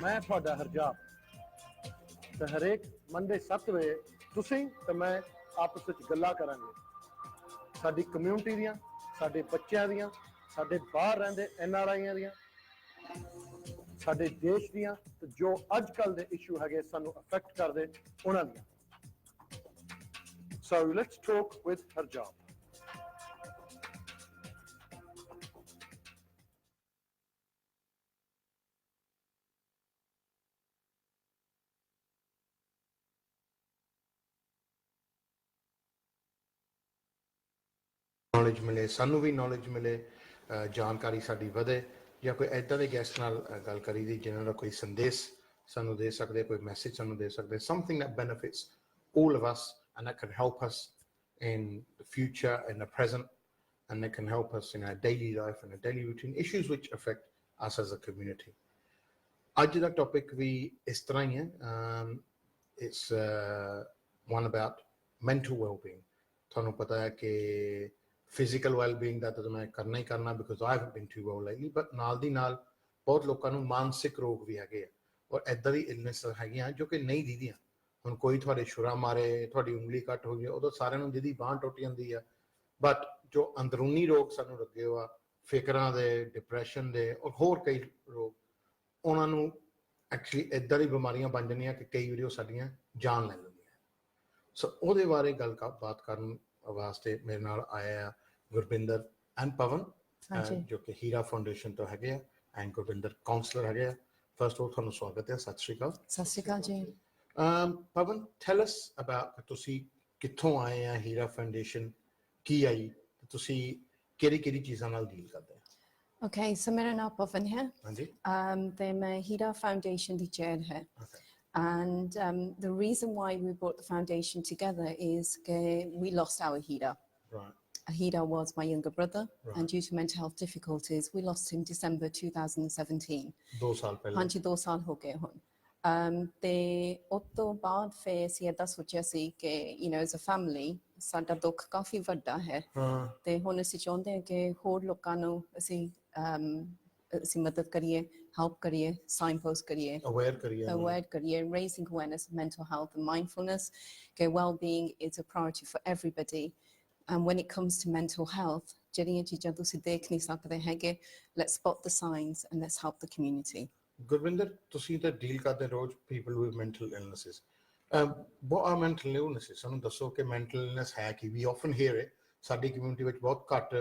मैं ਤੁਹਾਡਾ ਹਰਜਾਪ ਤੇ ਹਰੇਕ ਮੰਡੇ 7 ਵਜੇ ਤੁਸੀਂ ਤੇ ਮੈਂ ਆਪਸ ਵਿੱਚ ਗੱਲਾਂ ਕਰਾਂਗੇ ਸਾਡੀ ਕਮਿਊਨਿਟੀ ਦੀਆਂ ਸਾਡੇ ਬੱਚਿਆਂ ਦੀਆਂ ਸਾਡੇ ਬਾਹਰ ਰਹਿੰਦੇ NRIਆਂ ਦੀਆਂ ਸਾਡੇ ਦੇਸ਼ ਦੀਆਂ ਤੇ ਜੋ ਅੱਜ ਕੱਲ ਦੇ ਇਸ਼ੂ ਹੈਗੇ ਸਾਨੂੰ ਅਫੈਕਟ ਕਰਦੇ ਉਹਨਾਂ ਦੀਆਂ So let's talk with Harjap. Knowledge ਮਿਲੇ ਸਾਨੂੰ ਵੀ ਨੌਲੇਜ ਮਿਲੇ ਜਾਣਕਾਰੀ ਸਾਡੀ ਵਧੇ ਜਾਂ ਕੋਈ ਇੱਦਾਂ ਦੇ ਗੈਸਟ ਨਾਲ ਗੱਲ ਕਰੀ ਦੀ ਜਿਨ੍ਹਾਂ ਦਾ ਕੋਈ ਸੰਦੇਸ਼ ਸਾਨੂੰ ਦੇ ਸਕਦੇ ਕੋਈ ਮੈਸੇਜ ਸਾਨੂੰ ਦੇ ਸਕਦੇ something that benefits all of us and that can help us in the future in the present and that can help us in our daily life and our daily routine issues which affect us as a community ਅੱਜ ਦਾ topic ਵੀ ਇਸ ਤਰ੍ਹਾਂ ਹੀ ਹੈ it's one about mental well-being ਤੁਹਾਨੂੰ ਪਤਾ ਹੈ ਕਿ physical wellbeing ਦਾ ਤਾਂ ਮੈਂ ਕਰਨਾ ਹੀ ਕਰਨਾ because I have been too well lately but ਨਾਲ ਦੀ ਨਾਲ ਬਹੁਤ ਲੋਕਾਂ ਨੂੰ ਮਾਨਸਿਕ ਰੋਗ ਵੀ ਹੈਗੇ ਆ ਔਰ ਇੱਦਾਂ ਦੀ ਇਲਨੈਸ ਹੈਗੀਆਂ ਜੋ ਕਿ ਨਹੀਂ ਦੀਦੀਆਂ ਹੁਣ ਕੋਈ ਤੁਹਾਡੇ ਛੁਰਾ ਮਾਰੇ ਤੁਹਾਡੀ ਉਂਗਲੀ ਕੱਟ ਹੋ ਗਈ ਉਦੋਂ ਸਾਰਿਆਂ ਨੂੰ ਜਿਹਦੀ ਬਾਂਹ ਟੁੱਟ ਜਾਂਦੀ ਆ ਬਟ ਜੋ ਅੰਦਰੂਨੀ ਰੋਗ ਸਾਨੂੰ ਲੱਗੇ ਹੋ ਆ ਫਿਕਰਾਂ ਦੇ ਡਿਪਰੈਸ਼ਨ ਦੇ ਔਰ ਹੋਰ ਕਈ ਰੋਗ ਉਹਨਾਂ ਨੂੰ ਐਕਚੁਅਲੀ ਇੱਦਾਂ ਦੀ ਬਿਮਾਰੀਆਂ ਬਣ ਜਾਂਦੀਆਂ ਕਿ ਕਈ ਵਾਰੀ ਉਹ ਸਾਡੀਆਂ ਜਾਨ ਲੈ ਲੈਂਦੀਆਂ ਸੋ ਉਹਦੇ ਬਾਰੇ ਬਾਤ ਕਰਨ ਵਾਸਤੇ ਮੇਰੇ ਨਾਲ ਆਇਆ ਗੁਰਵਿੰਦਰ ਐਂਡ ਪਵਨ ਜੋ ਕਿ ਹੀਰਾ ਫਾਊਂਡੇਸ਼ਨ ਤੋਂ ਹੈਗੇ ਆ ਐਂਡ ਗੁਰਵਿੰਦਰ ਕਾਉਂਸਲਰ ਹੈਗੇ ਆ ਫਸਟ ਆਫ ਤੁਹਾਨੂੰ ਸਵਾਗਤ ਹੈ ਸਤਿ ਸ਼੍ਰੀ ਅਕਾਲ ਜੀ ਪਵਨ ਟੈਲ ਅਸ ਅਬਾਊਟ ਤੁਸੀਂ ਕਿੱਥੋਂ ਆਏ ਆ ਹੀਰਾ ਫਾਊਂਡੇਸ਼ਨ ਕੀ ਆਈ ਤੁਸੀਂ ਕਿਹੜੀ ਚੀਜ਼ਾਂ ਨਾਲ ਡੀਲ ਕਰਦੇ ਆ Okay, so ਮੇਰਾ ਨਾਮ ਪਵਨ ਹੈ ਹਾਂਜੀ ਤੇ ਮੈਂ ਹੀਰਾ ਫਾਊਂਡੇਸ਼ਨ ਦੀ ਚੇਅਰ ਹੈ And the reason why we brought the foundation together is we lost our Hira. Right. Hira was my younger brother, right. and due to mental health difficulties, we lost him December 2017. 2 ਸਾਲ ਪਹਿਲਾਂ ਹਾਂਜੀ 2 ਸਾਲ ਹੋ ਗਏ ਹੁਣ ਤੇ ਉਸ ਤੋਂ ਬਾਅਦ ਫਿਰ ਅਸੀਂ ਏਦਾਂ ਸੋਚਿਆ ਸੀ ਕਿ as a family ਸਾਡਾ ਦੁੱਖ ਕਾਫੀ ਵੱਡਾ ਹੈ ਤੇ ਹੁਣ ਅਸੀਂ ਚਾਹੁੰਦੇ ਹਾਂ ਕਿ ਹੋਰ ਲੋਕਾਂ ਨੂੰ ਅਸੀਂ ਮਦਦ ਕਰੀਏ help ਕਰੀਏ signpost ਕਰੀਏ aware ਕਰੀਏ raising awareness of mental health and mindfulness okay well-being is a priority for everybody and when it comes to mental health ਜਿਹੜੀਆਂ ਚੀਜ਼ਾਂ ਤੁਸੀਂ ਦੇਖ ਨਹੀਂ ਸਕਦੇ ਹੈਗੇ let's spot the signs and let's help the community Gurvinder ਤੁਸੀਂ ਤਾਂ ਡੀਲ ਕਰਦੇ ਰੋਜ਼ people with mental illnesses what are mental illnesses ਸਾਨੂੰ ਦੱਸੋ ਕਿ mental illness ਹੈ ਕੀ we often hear it ਸਾਡੀ ਕਮਿਊਨਿਟੀ ਵਿੱਚ ਬਹੁਤ ਘੱਟ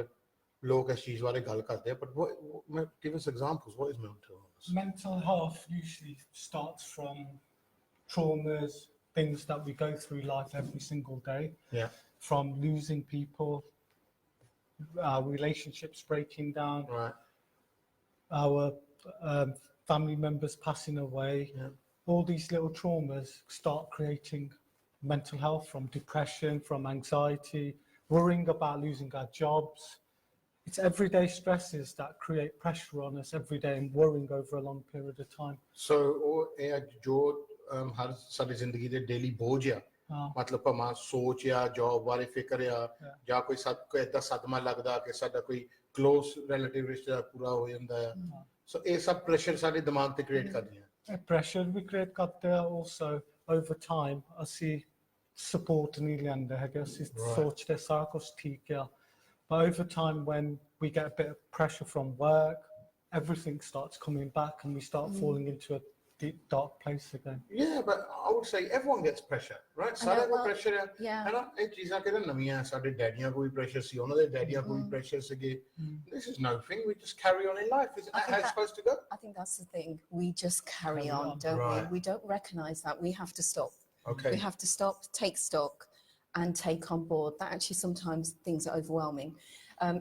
ਲੋਕ ਇਸ ਚੀਜ਼ ਬਾਰੇ ਗੱਲ ਕਰਦੇ ਆ but give us examples what is mental illness mental health usually starts from traumas things that we go through life every single day from losing people relationships breaking down right our family members passing away all these little traumas start creating mental health from depression from anxiety worrying about losing our jobs It's everyday stresses that create pressure on us every day and worrying over a long period of time. So, जो हर सारी जिंदगी दे daily बोझ आ, मतलब भावें सोच या job बारे फिक्र या या कोई ऐसा सदमा लगदा कि साडा कोई close relative रिश्ता पूरा हो जांदा है. So, ये सब pressure साडे दिमाग ते create करदी है. Pressure we create करते हैं also over time. असी support नहीं लेंदे है कि असी सोचते सारा कुछ ठीक है. But over time, when we get a bit of pressure from work, everything starts coming back and we start falling into a deep, dark place again. Yeah, but I would say everyone gets pressure, right? Sara ko pressure hai. Yeah. And I cheeza ke namiyan sade daddiyan ko bhi pressure si, ਉਹਨਾਂ ਦੇ daddiyan ko bhi pressure sige. This is nothing. We just carry on in life. Isn't that how it's supposed to go? I think that's the thing. We just carry on, don't we? We don't recognise that. We have to stop. Okay. We have to stop, take stock. And take on board that actually sometimes things are overwhelming.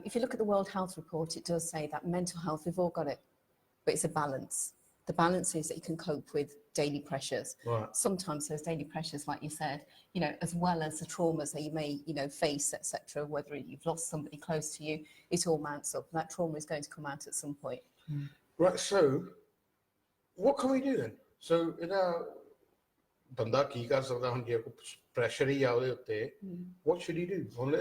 If you look at the World Health Report, it does say that mental health, we've all got it, but it's a balance. The balance is that you can cope with daily pressures. Right. Sometimes those daily pressures, like you said, as well as the traumas that you may, face, etc., whether you've lost somebody close to you, it all mounts up. That trauma is going to come out at some point. Right, so what can we do then? So ਬੰਦਾ ਕੀ ਕਰ ਸਕਦਾ ਹੁਣ ਜੇ ਕੋਈ pressure ਹੀ ਆ ਉਹਦੇ ਉੱਤੇ what should he do ਹੁਣ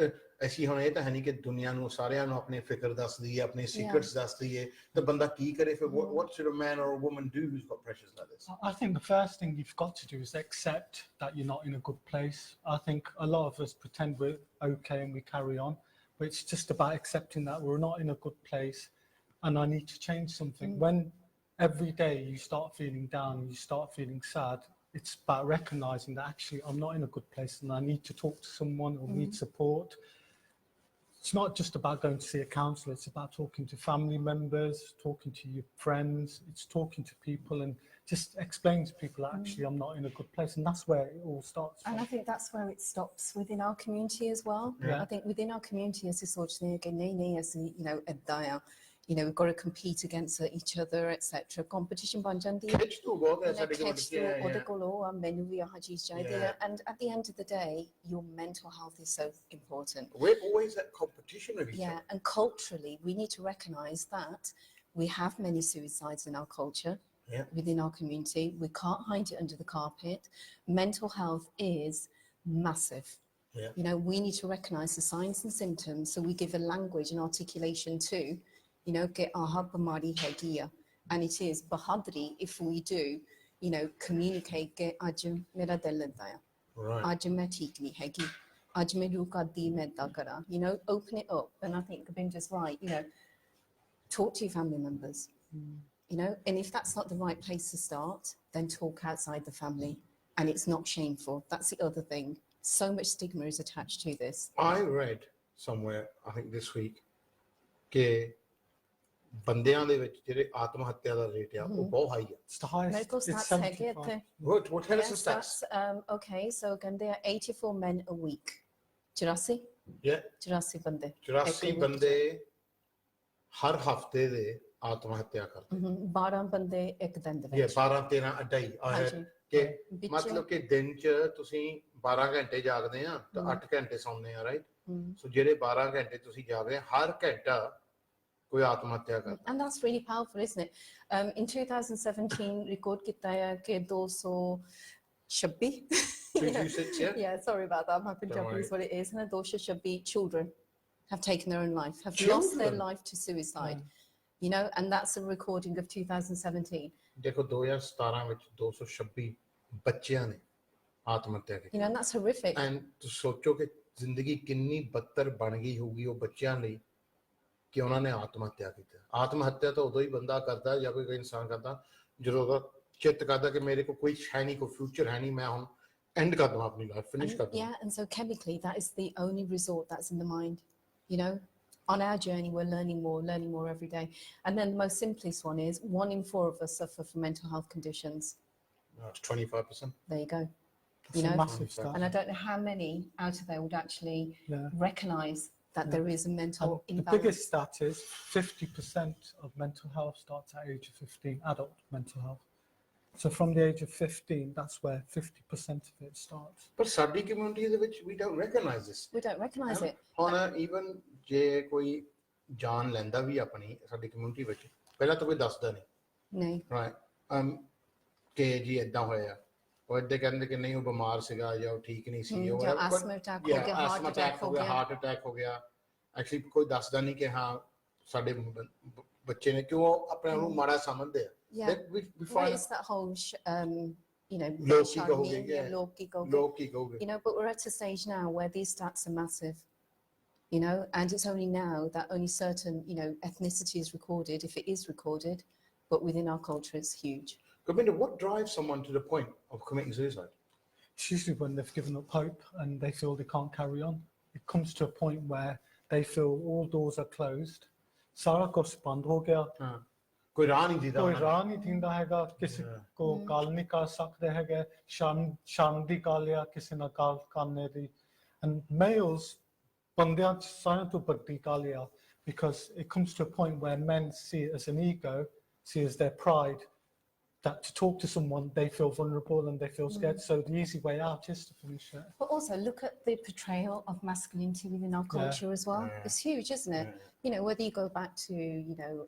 ਅਸੀਂ ਹੁਣ ਇਹ ਤਾਂ ਹੈ ਨਹੀਂ ਕਿ ਦੁਨੀਆ ਨੂੰ ਸਾਰਿਆਂ ਨੂੰ ਆਪਣੀ ਫਿਕਰ ਦੱਸ ਦਈਏ ਆਪਣੇ ਸੀਕ੍ਰੇਟਸ ਦੱਸ ਦਈਏ ਤੇ ਬੰਦਾ ਕੀ ਕਰੇ ਫਿਰ what should a man or a woman do who's got pressures like this? I think the first thing you've got to do is accept that you're not in a good place. I think a lot of us pretend we're okay and we carry on, but it's just about accepting that we're not in a good place and I need to change something. When every day you start feeling down and you start feeling sad, it's about recognizing that actually I'm not in a good place and I need to talk to someone or need support. It's not just about going to see a counsellor, it's about talking to family members, talking to your friends, it's talking to people and just explaining to people that actually I'm not in a good place. And that's where it all starts. And I think that's where it stops within our community as well. Yeah. I think within our community, as you know, we've got to compete against each other, etc. Competition bਣ ਜਾਂਦੀ ਹੈ ਖਿੱਚ ਤੋਂ ਬਹੁਤ ਹੈ ਸਾਡੇ ਕੋਲ ਉਹਦੇ ਕੋਲ ਉਹ ਆ ਮੈਨੂੰ ਵੀ ਆਹ ਚੀਜ਼ ਚਾਹੀਦੀ ਹੈ and at the end of the day your mental health is so important. we're always at competition with each other. And culturally we need to recognize that we have many suicides in our culture. Within our community, we can't hide it under the carpet. Mental health is massive. You know, we need to recognize the signs and symptoms so we give a language and articulation to, you know, get aha bamari hagiya. And it is bahadri if we do, you know, communicate get aj mera dil lagda hai, aj main theek nahi hegi, aj main ru ka di main ida kara, you know, open it up. And I think Kabindra's right, you know, talk to your family members. You know, and if that's not the right place to start, then talk outside the family. And it's not shameful. That's the other thing. So much stigma is attached to this. I read somewhere, I think this week, ਕਿ ਬੰਦਿਆਂ ਦੇ ਵਿੱਚ ਜਿਹੜੇ ਆਤਮ ਹੱਤਿਆ ਦਾ rate ਆ ਉਹ ਬਹੁਤ ਹਾਈ ਆ. It's the highest. Medical It's stats ਹੈਗੇ 75. ਇੱਥੇ. What tell us the stats? Okay, so again, there are 84 men a week. 84? Yeah. 84 ਬੰਦੇ. 84 ਬੰਦੇ ਹਰ ਹਫਤੇ ਦੇ ਆਤਮ ਹੱਤਿਆ ਕਰਦੇ. 12 ਬੰਦੇ ਇੱਕ ਦਿਨ ਦੇ ਇਹ ਵਿੱਚ. 12-13 ਅੱਡਾ ਹੀ ਆ ਹੈ ਕਿ ਮਤਲਬ ਕਿ ਦਿਨ ਚ ਤੁਸੀਂ 12 ਘੰਟੇ ਜਾਗਦੇ ਆ ਤਾਂ 8 ਘੰਟੇ ਸੌਂਦੇ ਆ ਰਾਈਟ ਸੋ ਜਿਹੜੇ 12 ਘੰਟੇ ਤੁਸੀਂ ਜਾਗਦੇ ਆ ਹਰ ਘੰਟਾ ਕੋਈ ਆਤਮ ਹੱਤਿਆ ਕਰਦਾ. And that's really powerful, isn't it? In 2017 record ਕੀਤਾ ਹੈ ਕਿ 226 226 yeah, sorry about that. My Punjabi is what it is. And 226 children have taken their own life, have lost their life to suicide. You know, and that's a recording of 2017. ਦੇਖੋ 2017 ਵਿੱਚ 226 ਬੱਚਿਆਂ ਨੇ ਆਤਮ ਹੱਤਿਆ ਕੀਤੀ. You know, and that's horrific. And ਤੁਸੀਂ ਸੋਚੋ ਕਿ ਜ਼ਿੰਦਗੀ ਕਿੰਨੀ ਬੱਤਰ ਬਣ ਗਈ ਹੋਊਗੀ ਉਹ ਬੱਚਿਆਂ ਲਈ ਕਿ ਉਹਨਾਂ ਨੇ ਆਤਮ ਹੱਤਿਆ ਕੀਤਾ. ਆਤਮ ਹੱਤਿਆ ਤਾਂ ਉਦੋਂ ਹੀ ਬੰਦਾ ਕਰਦਾ ਜਾਂ ਕੋਈ ਇਨਸਾਨ ਕਰਦਾ ਜਦੋਂ ਉਹਦਾ ਚਿੱਤ ਕਰਦਾ ਕਿ ਮੇਰੇ ਕੋਲ ਕੋਈ ਹੈ ਨਹੀਂ, ਕੋਈ ਫਿਊਚਰ ਹੈ ਨਹੀਂ, ਮੈਂ ਹੁਣ ਐਂਡ ਕਰ ਦਵਾਂ ਆਪਣੀ ਲਾਈਫ, ਫਿਨਿਸ਼ ਕਰ ਦਵਾਂ. Yeah, and so chemically that is the only resort that's in the mind. You know, on our journey we're learning more every day. And then the most simplest one is 1 in 4 of us suffer from mental health conditions. That's 25%. There you go. That's You a know, massive start. and I don't know how many out of there would actually recognise that there is a mental And the imbalance. biggest stat is 50% of mental health starts at age of 15, adult mental health. So from the age of 15, that's where 50% of it starts. ਪਰ ਸਾਡੀ community ਦੇ ਵਿੱਚ we don't recognize this. We don't recognise it. ਹੁਣ even ਜੇ ਕੋਈ ਜਾਨ ਲੈਂਦਾ ਵੀ ਆਪਣੀ ਸਾਡੀ ਕਮਿਊਨਿਟੀ ਵਿੱਚ ਪਹਿਲਾਂ ਤਾਂ ਕੋਈ ਦੱਸਦਾ ਨਹੀਂ. ਨਹੀਂ. ਰਾਈਟ ਕਿ ਜੀ ਏਦਾਂ ਹੋਇਆ ਉਹ ਏਦਾਂ ਕਹਿੰਦੇ ਕਿ ਨਹੀਂ ਉਹ ਬਿਮਾਰ ਸੀਗਾ ਜਾਂ ਉਹ ਠੀਕ ਨਹੀਂ ਸੀ ਉਹ asthma attack ਹੋ ਗਿਆ, heart attack ਹੋ ਗਿਆ, ਹਾਰਟ ਅਟੈਕ ਹੋ ਗਿਆ. ਐਕਚੁਅਲੀ ਕੋਈ ਦੱਸਦਾ ਨਹੀਂ ਕਿ ਹਾਂ ਸਾਡੇ ਬੱਚੇ ਨੇ ਕਿਉਂ ਆਪਣੇ ਆਪ ਨੂੰ ਮਾੜਾ ਸਮਝਦੇ ਆ. Yeah. we Well, find it's that whole, you know, ਲੋਕੀ ਕਹੋਗੇ ਲੋਕੀ ਕਹੋਗੇ. ਲੋਕੀ ਕਹੋਗੇ. You know, but we're at a stage now where these stats are massive, you know, and it's only now that only certain, you know, ethnicity is recorded, if it is recorded, but within our culture it's huge. Govinda, what drives someone to the point of committing suicide? It's usually when they've given up hope and they feel they can't carry on. It comes to a point where they feel all doors are closed. Sara kuch band ho gaya. ਕੋਈ ਰਾਹ ਨਹੀਂ ਦਿੰਦਾ ਕੋਈ ਰਾਹ ਨਹੀਂ ਦਿੰਦਾ ਹੈਗਾ, ਕਿਸੇ ਕੋ ਗੱਲ ਨਹੀਂ ਕਰ ਸਕਦੇ ਹੈਗੇ, ਸ਼ਾਮ ਦੀ ਗੱਲ ਆ ਕਿਸੇ ਨਾਲ ਗੱਲ ਕਰਨੇ ਦੀ. And males, ਬੰਦਿਆਂ ਚ ਸਾਰਿਆਂ ਤੋਂ ਵੱਡੀ ਗੱਲ ਆ, because it comes to a point where men see it as an ego, see it as their pride, that to talk to someone, they feel vulnerable and they feel scared. So the easy way out is to finish it. But also look at the portrayal of masculinity within our culture as well. It's huge, isn't it? You know, whether you go back to, you know,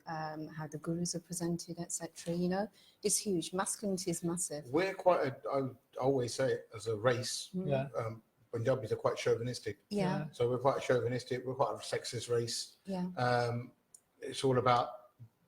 how the gurus are presented, etc., you know, it's huge. Masculinity is massive. We're quite, I always say it, as a race, Yeah. Punjabis are quite chauvinistic. Yeah. So we're quite chauvinistic, we're quite a sexist race. Yeah. It's all about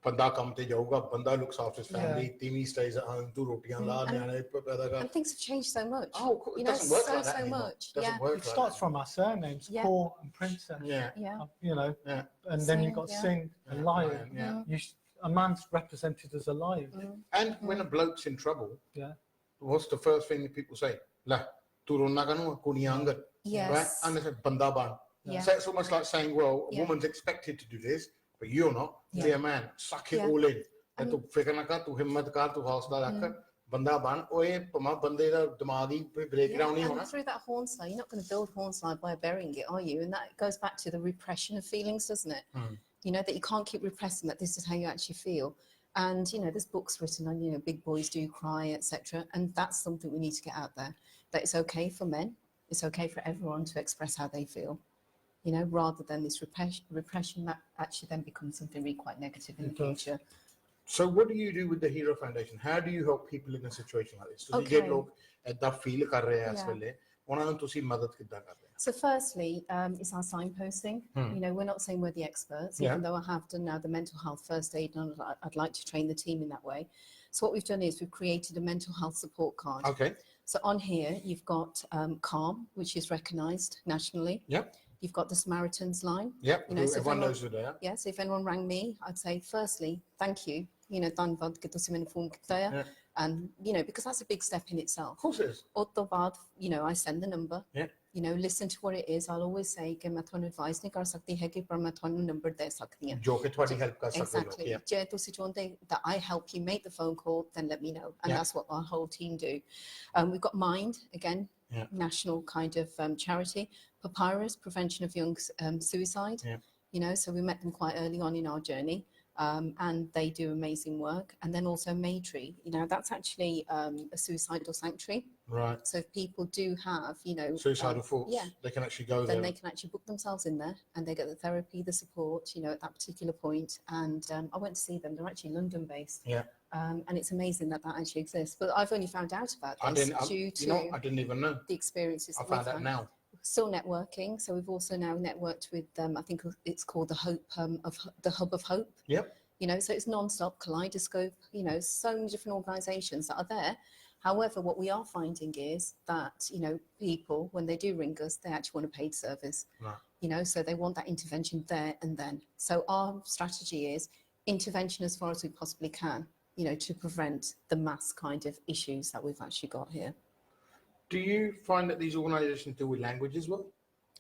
banda kam te jauga, banda looks after his family, Timi stays at home, do rotiyan la, And things have changed so much. Oh, it you know, doesn't work so, like that so anymore. much. Doesn't Yeah. work It like starts that. from our surnames, Yeah. Kaur and Princess. Yeah. Yeah. You know, Yeah. and then you've got Singh, Singh and Lion. Yeah. A man's represented as a lion. And when a bloke's in trouble, Yeah. what's the first thing that people say? La, tu ronna kanu kuniyan angar. Yes. Right? And they say, banda ban. Yeah. So it's almost like saying, well, a Yeah. woman's expected to do this, but you're not. Yeah. Be a man. Suck it Yeah. all in. Tu fikr na kar, tu himmat kar, tu hausla rakh. Banda ban. Oye, pama bande da dimagi breakdown nahi and hona. through that Hornslow, you're not going to build Hornslow by burying it, are you? And that goes back to the repression of feelings, doesn't it? You know, that you can't keep repressing that this is how you actually feel. And, you know, there's books written on, you know, big boys do cry, etc. And that's something we need to get out there, that it's okay for men, it's okay for everyone to express how they feel, you know, rather than this repression that actually then becomes something really quite negative in the future. So what do you do with the Hero Foundation? How do you help people in a situation like this? So Okay. je log edda feel kar rahe hain is Yeah. wele, ਉਹਨਾਂ ਨੂੰ ਤੁਸੀਂ ਮਦਦ ਕਿੱਦਾਂ ਕਰਦੇ ਹੋ? So firstly, it's our signposting. You know, we're not saying we're the experts, even though I have done now the mental health first aid, and I'd like to train the team in that way. So what we've done is we've created a mental health support card. Okay. So on here, you've got Calm, which is recognised nationally. Yep. You've got the Samaritan's line. Yep. You know, so if Everyone anyone- knows who they are. Yes, if anyone rang me, I'd say, firstly, thank you. You know, ਧੰਨਵਾਦ ਕਿ ਤੁਸੀਂ ਮੈਨੂੰ phone ਕੀਤਾ ਹੈ. Yeah. And, you know, because that's a big step in itself. Of course it is. ਉਸ ਤੋਂ ਬਾਅਦ, you know, I send the number. Yeah. You know, listen to what it is. I'll always say ਕਿ ਮੈਂ ਤੁਹਾਨੂੰ advice ਨਹੀਂ ਕਰ ਸਕਦੀ ਹੈ ਕਿ ਪਰ ਮੈਂ ਤੁਹਾਨੂੰ number ਦੇ ਸਕਦੀ ਹਾਂ. ਜੋ ਕਿ ਤੁਹਾਡੀ help ਕਰ ਸਕਦੇ ਲੋਕ. Exactly. Yeah. ਜੇ ਤੁਸੀਂ ਚਾਹੁੰਦੇ that I help you make the phone call, then let me know. And Yeah. that's what our whole team do. We've got Mind, again, Yeah. national kind of charity. Papyrus, prevention of young suicide. Yeah. You know, so we met them quite early on in our journey. And they do amazing work. And then also Maytree, you know, that's actually a suicidal sanctuary. Right. So if people do have, you know, Suicidal thoughts. yeah, They can actually go then there. they can actually book themselves in there and they get the therapy, the support, you know, at that particular point. And I went to see them. They're actually London based. Yeah. And it's amazing that that actually exists. But I've only found out about I this didn't. due You to know, I didn't even know. the experiences I that we've found out had. now. Still networking. So we've also now networked with I think it's called the Hub of Hope. Yep. You know, so it's non-stop kaleidoscope, you know, so many different organizations that are there. However, what we are finding is that, you know, people, when they do ring us, they actually want a paid service. Right. You know, so they want that intervention there and then. So our strategy is intervention as far as we possibly can, you know, to prevent the mass kind of issues that we've actually got here. Do you find that these organisations deal with language as well?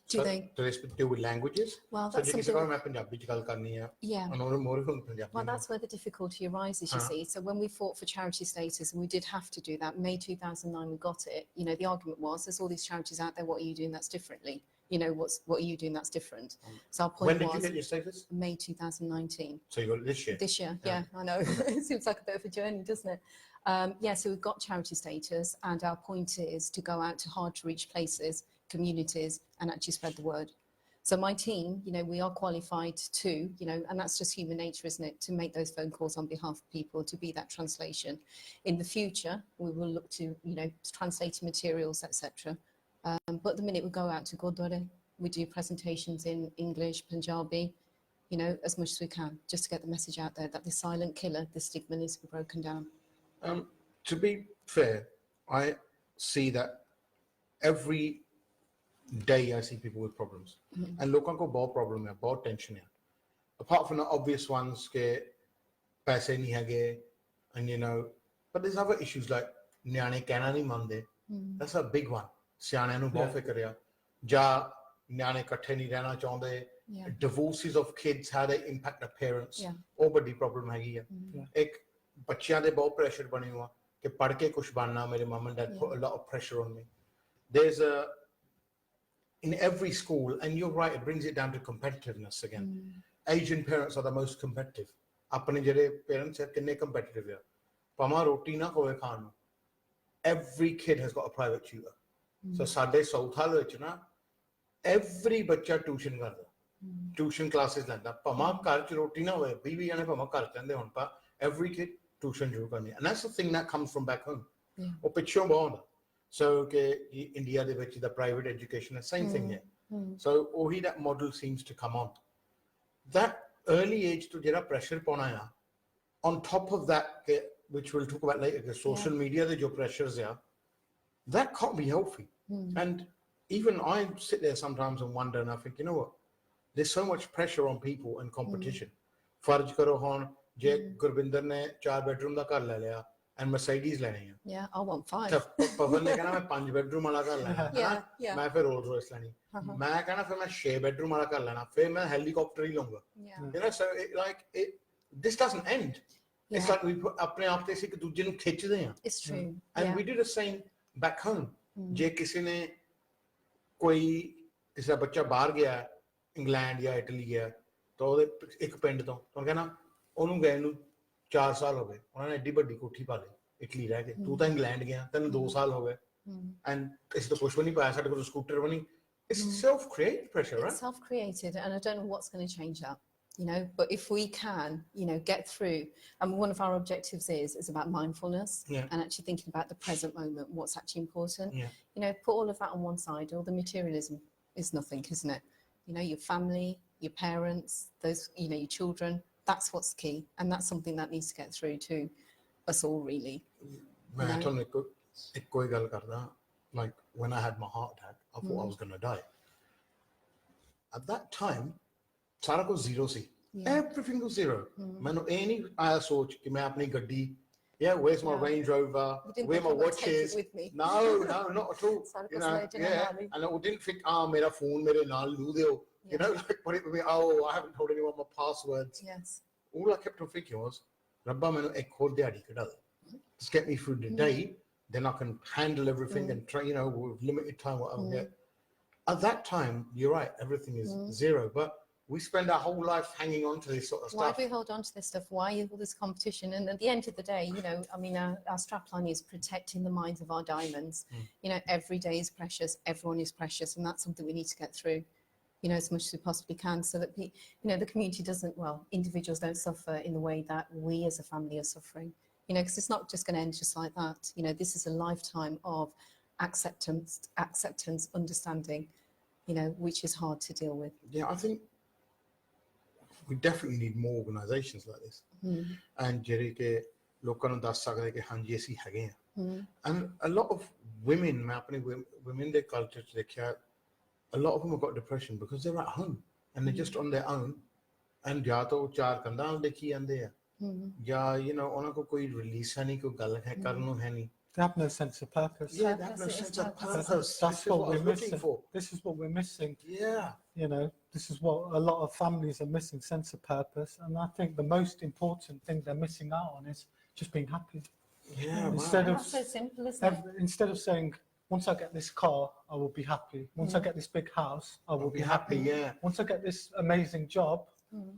Do they? Do they deal with languages? Well, So that's ਜੇ ਕਿਸੇ something. ਕੋਲ ਮੈਂ ਪੰਜਾਬੀ ਚ ਗੱਲ ਕਰਨੀ ਆ, Yeah. ਉਹਨਾਂ ਨੂੰ ਮੋਰੇ ਹੁਣ ਪੰਜਾਬੀ Well, ਨਾਲ। that's where the difficulty arises, you see. So when we fought for charity status, and we did have to do that, May 2009 we got it, you know, the argument was, there's all these charities out there, what are you doing that's differently? You know, what are you doing that's different? So our point When did you was get your status? May 2019. So you got it this year. This year, yeah, I know. It seems like a bit of a journey, doesn't it? Yeah, so we've got charity status, and our point is to go out to hard to reach places, communities, and actually spread the word. So my team, you know, we are qualified to, you know, and that's just human nature, isn't it, to make those phone calls on behalf of people, to be that translation. In the future, we will look to, you know, translating materials, etc. But the minute we go out to Gurdwara, we do presentations in English, Punjabi, you know, as much as we can, just to get the message out there that the silent killer, the stigma needs to be broken down. To be fair, I see that every day I see people with problems. And लोगों को बहुत problem है, बहुत tension है. Apart from the obvious ones के पैसे नहीं हैगे, and you know, but there's other issues like ਨਿਆਣੇ ਕਹਿਣਾ ਨਹੀਂ ਮੰਨਦੇ. That's a big one. ਸਿਆਣਿਆਂ ਨੂੰ ਬਹੁਤ ਫਿਕਰ ਆ. ਜਾਂ ਨਿਆਣੇ ਇਕੱਠੇ ਨਹੀਂ ਰਹਿਣਾ ਚਾਹੁੰਦੇ. Yeah. Divorces of kids, how they impact their parents. Yeah. ਉਹ ਵੱਡੀ problem ਹੈਗੀ ਆ. ਇੱਕ ਬੱਚਿਆਂ ਦੇ ਬਹੁਤ pressure ਬਣੇ ਹੋਆ ਕਿ ਪੜ੍ਹ ਕੇ ਕੁਝ ਬਣਨਾ. ਮੇਰੇ mom and dad put a lot of pressure on me. There's in every school, and you're right, it brings it down to competitiveness again. Asian parents are the most competitive. ਆਪਣੇ ਜਿਹੜੇ parents ਹੈ ਕਿੰਨੇ competitive ਆ. ਭਾਵੇਂ ਰੋਟੀ ਨਾ ਹੋਵੇ ਖਾਣ ਨੂੰ, every kid has got a private tutor. So ਸਾਡੇ ਸਾਊਥ ਹਾਲ ਵਿੱਚ ਨਾ every ਬੱਚਾ ਟਿਊਸ਼ਨ ਕਰਦਾ, ਟਿਊਸ਼ਨ ਕਲਾਸਿਸ ਲੈਂਦਾ, ਭਾਵੇਂ ਘਰ 'ਚ ਰੋਟੀ ਨਾ ਹੋਵੇ, 20 ਜਾਣੇ ਭਾਵੇਂ ਘਰ ਕਹਿੰਦੇ ਹੁਣ, ਪਰ every kid ਟਿਊਸ਼ਨ ਜ਼ਰੂਰ ਕਰਨੀ, and that's the thing that comes from back home. ਉਹ ਪਿੱਛੋਂ ਬਹੁਤ ਹੁੰਦਾ, so ਕਿ ਇੰਡੀਆ ਦੇ ਵਿੱਚ the private education is same thing here. So ਉਹੀ that model seems to come on. That early age to ਜਿਹੜਾ pressure ਪਾਉਣਾ ਆ, on top of that, which we'll talk about later, the social media, the job pressures there, that can't be healthy. And even I sit there sometimes and wonder, and I think, you know what, there's so much pressure on people and competition. Farj karo hon, je Gurbinder ne 4 bedroom da ghar le liya and Mercedes leni hai. Yeah, I want 5. Pavan ne kehna main 5 bedroom wala ghar lena hai, Yeah. main fir Rolls Royce leni, main kehna fir main 6 bedroom wala ghar lena, fir main helicopter hi lunga. You know, so this doesn't end. It's like we put अपने आप से एक दूसरे ਨੂੰ ਖਿੱਚਦੇ ਆ. It's true. And we do the same back home. ਜੇ ਕਿਸੇ ਨੇ ਕੋਈ ਕਿਸੇ ਦਾ ਬੱਚਾ ਬਾਹਰ ਗਿਆ, ਇੰਗਲੈਂਡ ਜਾਂ ਇਟਲੀ ਗਿਆ, ਤਾਂ ਉਹਦੇ ਇੱਕ ਪਿੰਡ ਤੋਂ ਕਹਿੰਦਾ ਉਹਨੂੰ ਗਏ ਨੂੰ 4 ਸਾਲ ਹੋ ਗਏ, ਉਹਨਾਂ ਨੇ ਐਡੀ ਵੱਡੀ ਕੋਠੀ ਪਾ ਲਈ ਇਟਲੀ ਰਹਿ ਕੇ, ਤੂੰ ਤਾਂ ਇੰਗਲੈਂਡ ਗਿਆ, ਤੈਨੂੰ 2 ਸਾਲ ਹੋ ਗਏ, ਐਂਡ ਇਸ ਤੋਂ ਕੁਛ ਵੀ ਨਹੀਂ ਪਾਇਆ, ਸਾਡੇ ਕੋਲ ਸਕੂਟਰ ਵੀ ਨਹੀਂ. It's self-created pressure, right? It's self-created, and I don't know what's going to change that. You know, but if we can, you know, get through, and one of our objectives is about mindfulness and actually thinking about the present moment, what's actually important. You know, put all of that on one side. All the materialism is nothing, isn't it? You know, your family, your parents, those, you know, your children, that's what's key, and that's something that needs to get through to us all, really. ਮੈਂ ਤੁਹਾਨੂੰ ਇੱਕੋ ਹੀ ਗੱਲ ਕਰਦਾ, like when I had my heart attack, I thought I was going to die. At that time, ਸਾਰਾ ਕੁਝ zero C, everything was zero. ਮੈਨੂੰ ਇਹ ਨਹੀਂ ਆਇਆ ਸੋਚ ਕਿ ਮੈਂ ਆਪਣੀ ਗੱਡੀ, where's my Range Rover, where my watches, no, not at all, you know, and I didn't think, ਮੇਰਾ ਫੋਨ ਮੇਰੇ ਨਾਲ ਲੂ ਦਿਓ, you know, like put it with me, I haven't told anyone my passwords. All I kept on thinking was, ਰੱਬਾ ਮੈਨੂੰ ਇੱਕ ਹੋਰ ਦਿਹਾੜੀ ਕਢਾ ਦੇ, just get me through the day, then I can handle everything and try, you know, with limited time what I'll get. At that time, you're right, everything is zero, but we spend our whole life hanging on to this sort of stuff. Why do we hold on to this stuff? Why is all this competition? And at the end of the day, you know, I mean, our strapline is protecting the minds of our diamonds. You know, every day is precious. Everyone is precious. And that's something we need to get through, you know, as much as we possibly can, so that, you know, the community doesn't, well, individuals don't suffer in the way that we as a family are suffering. You know, because it's not just going to end just like that. You know, this is a lifetime of acceptance, understanding, you know, which is hard to deal with. Yeah, I think we definitely need more organizations like this, and ਜਿਹੜੇ ਕਿ ਲੋਕਾਂ ਨੂੰ ਦੱਸ ਸਕਦੇ ਕਿ ਹਾਂਜੀ ਅਸੀਂ ਹੈਗੇ ਆ. And a lot of women, ਮੈਂ ਆਪਣੇ women ਦੇ culture 'ਚ ਦੇਖਿਆ, a lot of them have got depression because they're at home and they're just on their own, and ਜਾਂ ਤਾਂ ਉਹ 4 ਕੰਧਾਂ ਦੇਖੀ ਜਾਂਦੇ ਆ, ਜਾਂ you know ਉਹਨਾਂ ਕੋਲ ਕੋਈ release ਹੈ ਨਹੀਂ, ਕੋਈ ਗੱਲ ਹੈ ਕਰਨ ਨੂੰ ਹੈ ਨਹੀਂ. They have no sense of purpose. Yeah, they have no sense of purpose. That's what we're missing. This is what we're missing. Yeah. You know, this is what a lot of families are missing, sense of purpose. And I think the most important thing they're missing out on is just being happy. Yeah, instead of that's so simple, isn't it? Instead of saying, once I get this car, I will be happy. Once I get this big house, I will be happy. Yeah. Once I get this amazing job,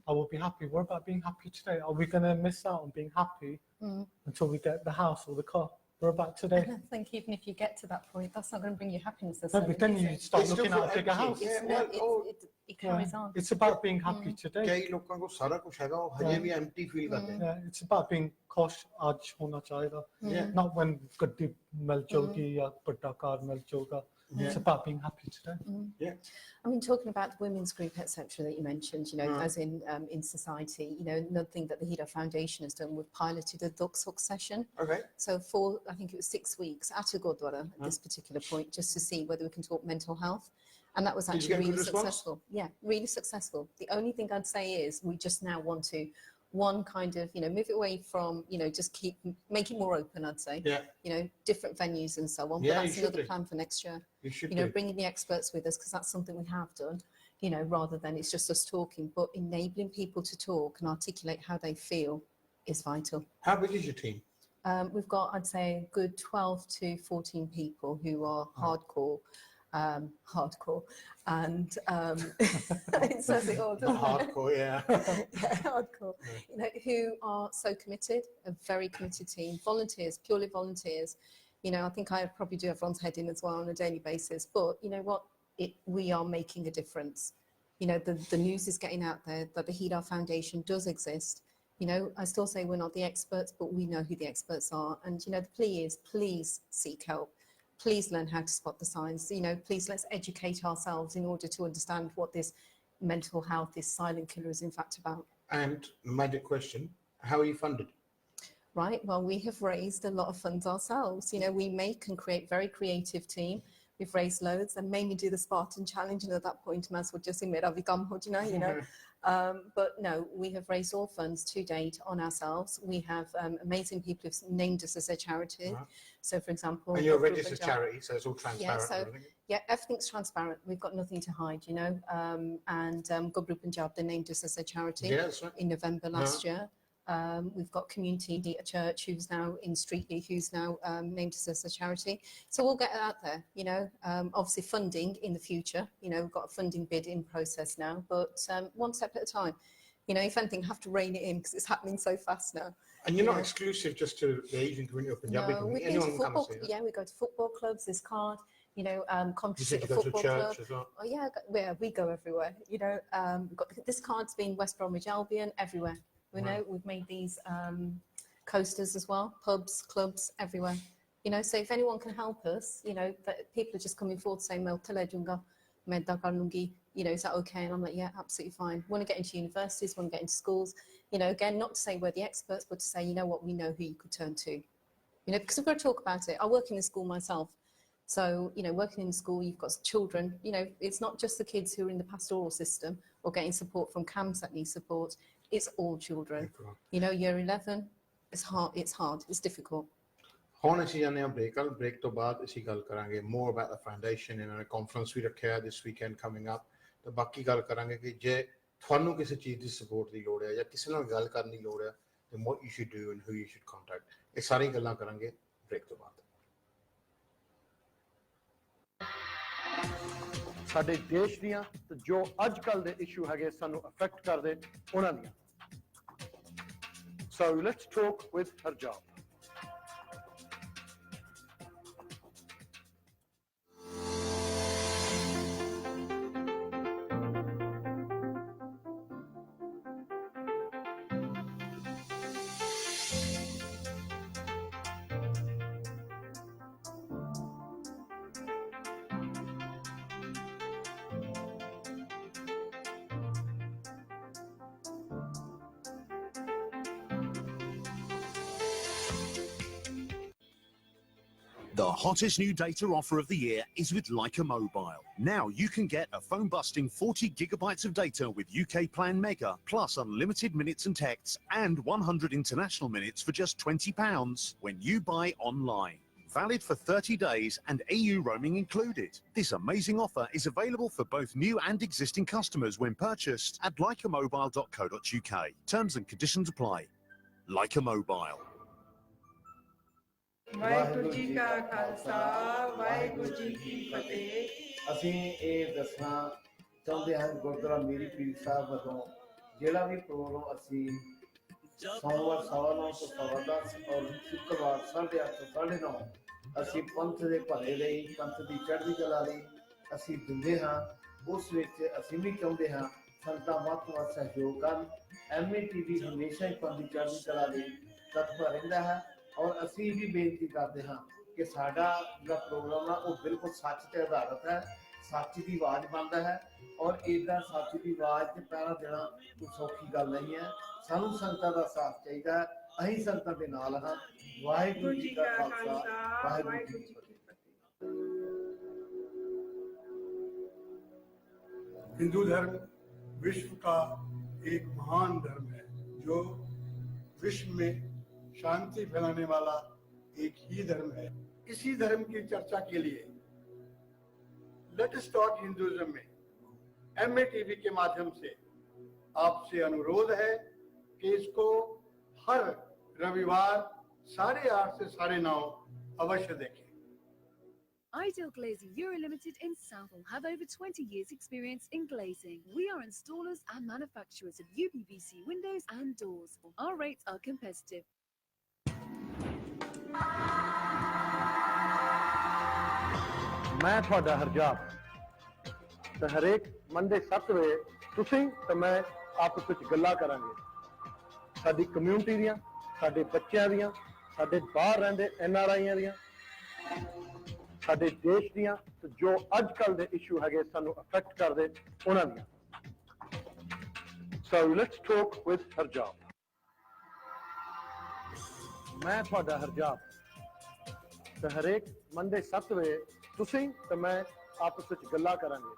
I will be happy. What about being happy today? Are we going to miss out on being happy until we get the house or the car? We're about today. I think even if you get to that point, that's not going to bring you happiness. No, but then you start looking at a bigger house. It carries on. It's about being happy today. ਕਈ ਲੋਕਾਂ ਕੋਲ ਸਾਰਾ ਕੁਝ ਹੈਗਾ, ਉਹ ਹਜੇ ਵੀ empty feel ਕਰਦੇ ਨੇ. Yeah, it's about being kosh aaj hona chahiyega. Not when gaddi mil jogi ya badda car mil joga. It's about being happy today. Yeah. I mean, talking about the women's group, etc., that you mentioned, you know, as in society, you know, another thing that the Hida Foundation has done, we've piloted a Duk Suk session. Okay. So for, I think it was 6 weeks at a Gurdwara at this particular point, just to see whether we can talk mental health. And that was actually really successful. Yeah, really successful. The only thing I'd say is we just now want to, one, kind of, you know, move it away from, you know, just make it more open, I'd say. Yeah. You know, different venues and so on. Yeah, but that's another plan for next year. You should know, bringing the experts with us, because that's something we have done, you know, rather than it's just us talking, but enabling people to talk and articulate how they feel is vital. How big is your team? We've got, I'd say, a good 12 to 14 people who are hardcore. hardcore, and it says it all, doesn't Not it? hardcore, yeah. Yeah, hardcore. You know, who are so committed, a very committed team, volunteers, purely volunteers. You know, I think I probably do everyone's head in as well on a daily basis. But you know what? We are making a difference. You know, the news is getting out there that the Hida Foundation does exist. You know, I still say we're not the experts, but we know who the experts are. And, you know, the plea is please seek help. Please learn how to spot the signs. You know, please let's educate ourselves in order to understand what this mental health, this silent killer is in fact about. And magic question, how are you funded? Right, well, we have raised a lot of funds ourselves. You know, we make and create very creative team. We've raised loads and mainly do the Spartan Challenge, and at that point, I would just admit, you know. But no, we have raised all funds to date on ourselves. We have amazing people who've named us as a charity. Right. So, for example, And you're a registered charity, so it's all transparent. Yeah, so yeah, everything's transparent. We've got nothing to hide, you know. And Gobru Punjab, they named us as a charity right. in November last year. We've got Community a Church who's now in Streetly, who's now named us as a charity. So we'll get it out there, you know. Obviously funding in the future, you know, we've got a funding bid in process now, but one step at a time. You know, if anything, have to rein it in because it's happening so fast now. And you're not exclusive just to the Asian community or Punjabi community. Anyone can come and see that. Yeah, we go to football clubs, this card, you know, You said you go to football church club. as well. Oh yeah, we go everywhere. You know, we've got this card's been West Bromwich Albion everywhere. We know we've made these coasters as well, pubs, clubs, everywhere. You know, so if anyone can help us, you know, that people are just coming forward saying, you know, is that okay? And I'm like, yeah, absolutely fine. Want to get into universities, want to get into schools. You know, again, not to say we're the experts, but to say, you know what, we know who you could turn to. You know, because we've got to talk about it. I work in a school myself. So, you know, working in school, you've got children, you know, it's not just the kids who are in the pastoral system or getting support from CAMS that need support. It's all children. You know, year 11, it's hard, it's difficult. ਹੁਣ ਅਸੀਂ ਜਾਂਦੇ ਹਾਂ break ਤੋਂ ਬਾਅਦ ਅਸੀਂ ਗੱਲ ਕਰਾਂਗੇ more about the foundation ਇਹਨਾਂ ਨੇ conference ਵੀ ਰੱਖਿਆ this weekend coming up ਤੇ ਬਾਕੀ ਗੱਲ ਕਰਾਂਗੇ ਕਿ ਜੇ ਤੁਹਾਨੂੰ ਕਿਸੇ ਚੀਜ਼ ਦੀ support ਦੀ ਲੋੜ ਹੈ ਜਾਂ ਕਿਸੇ ਨਾਲ ਗੱਲ ਕਰਨ ਦੀ ਲੋੜ ਹੈ then what you should do and who you should contact ਇਹ ਸਾਰੀ ਗੱਲਾਂ ਕਰਾਂਗੇ break ਤੋਂ ਬਾਅਦ ਸਾਡੇ ਦੇਸ਼ ਦੀਆਂ ਤੇ ਜੋ ਅੱਜ ਕੱਲ ਦੇ ਇਸ਼ੂ ਹੈਗੇ ਸਾਨੂੰ ਅਫੈਕਟ ਕਰਦੇ ਉਹਨਾਂ ਦੀਆਂ So let's talk with Harjap. The hottest new data offer of the year is with Leica Mobile. Now you can get a phone-busting 40 gigabytes of data with UK Plan Mega, plus unlimited minutes and texts and 100 international minutes for just £20 when you buy online. Valid for 30 days and EU roaming included. This amazing offer is available for both new and existing customers when purchased at leicamobile.co.uk. Terms and conditions apply. Leica Mobile. Waheguru ji ਕਾ ਖਾਲਸਾ ਵਾਹਿਗੁਰੂ ਜੀ ਕੀ ਫਤਿਹ ਅਸੀਂ ਇਹ ਦੱਸਣਾ ਚਾਹੁੰਦੇ ਹਾਂ ਗੁਰਦੁਆਰਾ ਮੀਰੀ ਪੀਰ ਸਾਹਿਬ ਵੱਲੋਂ ਜਿਹੜਾ ਵੀ programme ਅਸੀਂ ਸੋਮਵਾਰ 9:15 ਤੋਂ 10:15 ਔਰ ਸ਼ੁੱਕਰਵਾਰ 8:30 ਤੋਂ 9:30 ਅਸੀਂ ਪੰਥ ਦੇ ਭਲੇ ਲਈ ਪੰਥ ਦੀ ਚੜ੍ਹਦੀ ਕਲਾ ਲਈ ਅਸੀਂ ਦਿੰਦੇ ਹਾਂ ਉਸ ਵਿੱਚ ਅਸੀਂ ਵੀ ਚਾਹੁੰਦੇ ਹਾਂ ਸੰਤਾਂ ਵੱਧ ਤੋਂ ਵੱਧ ਸਹਿਯੋਗ ਕਰਨ MATV ਹਮੇਸ਼ਾ ਹੀ ਪੰਥ ਦੀ ਚੜ੍ਹਦੀ ਕਲਾ ਲਈ ਤਤਪਰ ਰਹਿੰਦਾ ਹੈ और असी भी बेनती करते हैं कि साडा जो प्रोग्राम है वो बिल्कुल सच ते आधारित है सच की आवाज़ बनता है और इदा सच की आवाज़ ते पहरा देना कोई सौखी गल नहीं है सानू संगतां दा साथ चाहिए अहीं संगतां दे नाल हां वाहिगुरू जी का खालसा वाहिगुरू जी की फतेह हिंदू धर्म विश्व का एक महान धर्म है जो विश्व में शांति फैलाने वाला एक ही धर्म है। इसी धर्म की चर्चा के लिए लेट अस टॉक हिंदुइज्म में MATV के माध्यम से आपसे अनुरोध है कि इसको हर रविवार 8:30 से 9:30 अवश्य देखें। Ideal Glazing Euro Limited in Southall have over 20 years' experience in glazing. We are installers and manufacturers of UPVC windows and doors. Our rates are competitive. ਮੈਂ ਤੁਹਾਡਾ ਹਰਜਾਪ ਤੇ ਹਰੇਕ ਮੰਡੇ 7 ਵਜੇ ਤੁਸੀਂ ਤੇ ਮੈਂ ਆਪਸ ਵਿੱਚ ਗੱਲਾਂ ਕਰਾਂਗੇ ਸਾਡੀ ਕਮਿਊਨਿਟੀ ਦੀਆਂ ਸਾਡੇ ਬੱਚਿਆਂ ਦੀਆਂ ਸਾਡੇ ਬਾਹਰ ਰਹਿੰਦੇ NRIਆਂ ਦੀਆਂ ਸਾਡੇ ਦੇਸ਼ ਦੀਆਂ ਤੇ ਜੋ ਅੱਜ ਕੱਲ ਦੇ ਇਸ਼ੂ ਹੈਗੇ ਸਾਨੂੰ ਅਫੈਕਟ ਕਰਦੇ ਉਹਨਾਂ ਦੀਆਂ So let's talk with Harjap. ਮੈਂ ਤੁਹਾਡਾ ਹਰਜਾਪ ਤੇ ਹਰੇਕ ਮੰਡੇ 7 ਵਜੇ ਤੁਸੀਂ ਤੇ ਮੈਂ ਆਪਸ ਵਿੱਚ ਗੱਲਾਂ ਕਰਾਂਗੇ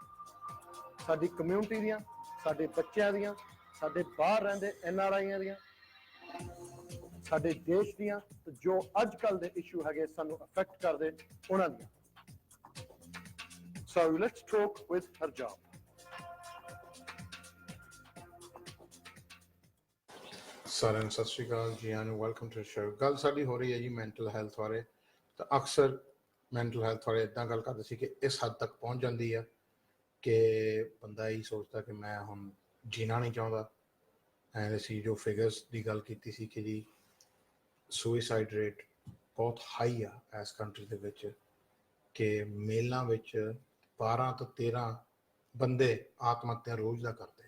ਸਾਡੀ ਕਮਿਊਨਿਟੀ ਦੀਆਂ ਸਾਡੇ ਬੱਚਿਆਂ ਦੀਆਂ ਸਾਡੇ ਬਾਹਰ ਰਹਿੰਦੇ NRIਆਂ ਦੀਆਂ ਸਾਡੇ ਦੇਸ਼ ਦੀਆਂ ਤੇ ਜੋ ਅੱਜ ਕੱਲ ਦੇ ਇਸ਼ੂ ਹੈਗੇ ਸਾਨੂੰ ਅਫੈਕਟ ਕਰਦੇ ਉਹਨਾਂ ਦੀਆਂ So let's talk with Harjap. ਸਾਰਿਆਂ ਨੂੰ ਸਤਿ ਸ਼੍ਰੀ ਅਕਾਲ ਜੀ ਆਨ ਵੈਲਕਮ ਟੂ ਸ਼ੋ। ਗੱਲ ਸਾਡੀ ਹੋ ਰਹੀ ਹੈ ਜੀ ਮੈਂਟਲ ਹੈਲਥ ਬਾਰੇ। ਤਾਂ ਅਕਸਰ ਮੈਂਟਲ ਹੈਲਥ ਬਾਰੇ ਇੱਦਾਂ ਗੱਲ ਕਰਦੇ ਸੀ ਕਿ ਇਸ ਹੱਦ ਤੱਕ ਪਹੁੰਚ ਜਾਂਦੀ ਆ ਕਿ ਬੰਦਾ ਇਹੀ ਸੋਚਦਾ ਕਿ ਮੈਂ ਹੁਣ ਜੀਣਾ ਨਹੀਂ ਚਾਹੁੰਦਾ। ਐਂਡ ਅਸੀਂ ਜੋ ਫਿਗਰਸ ਦੀ ਗੱਲ ਕੀਤੀ ਸੀ ਕਿ ਜੀ ਸੁਇਸਾਈਡ ਰੇਟ ਬਹੁਤ ਹਾਈ ਆ ਇਸ ਕੰਟਰੀ ਦੇ ਵਿੱਚ ਕਿ ਮੇਲਾਂ ਵਿੱਚ 12 ਤੋਂ 13 ਬੰਦੇ ਆਤਮ ਹੱਤਿਆ ਰੋਜ਼ ਦਾ ਕਰਦੇ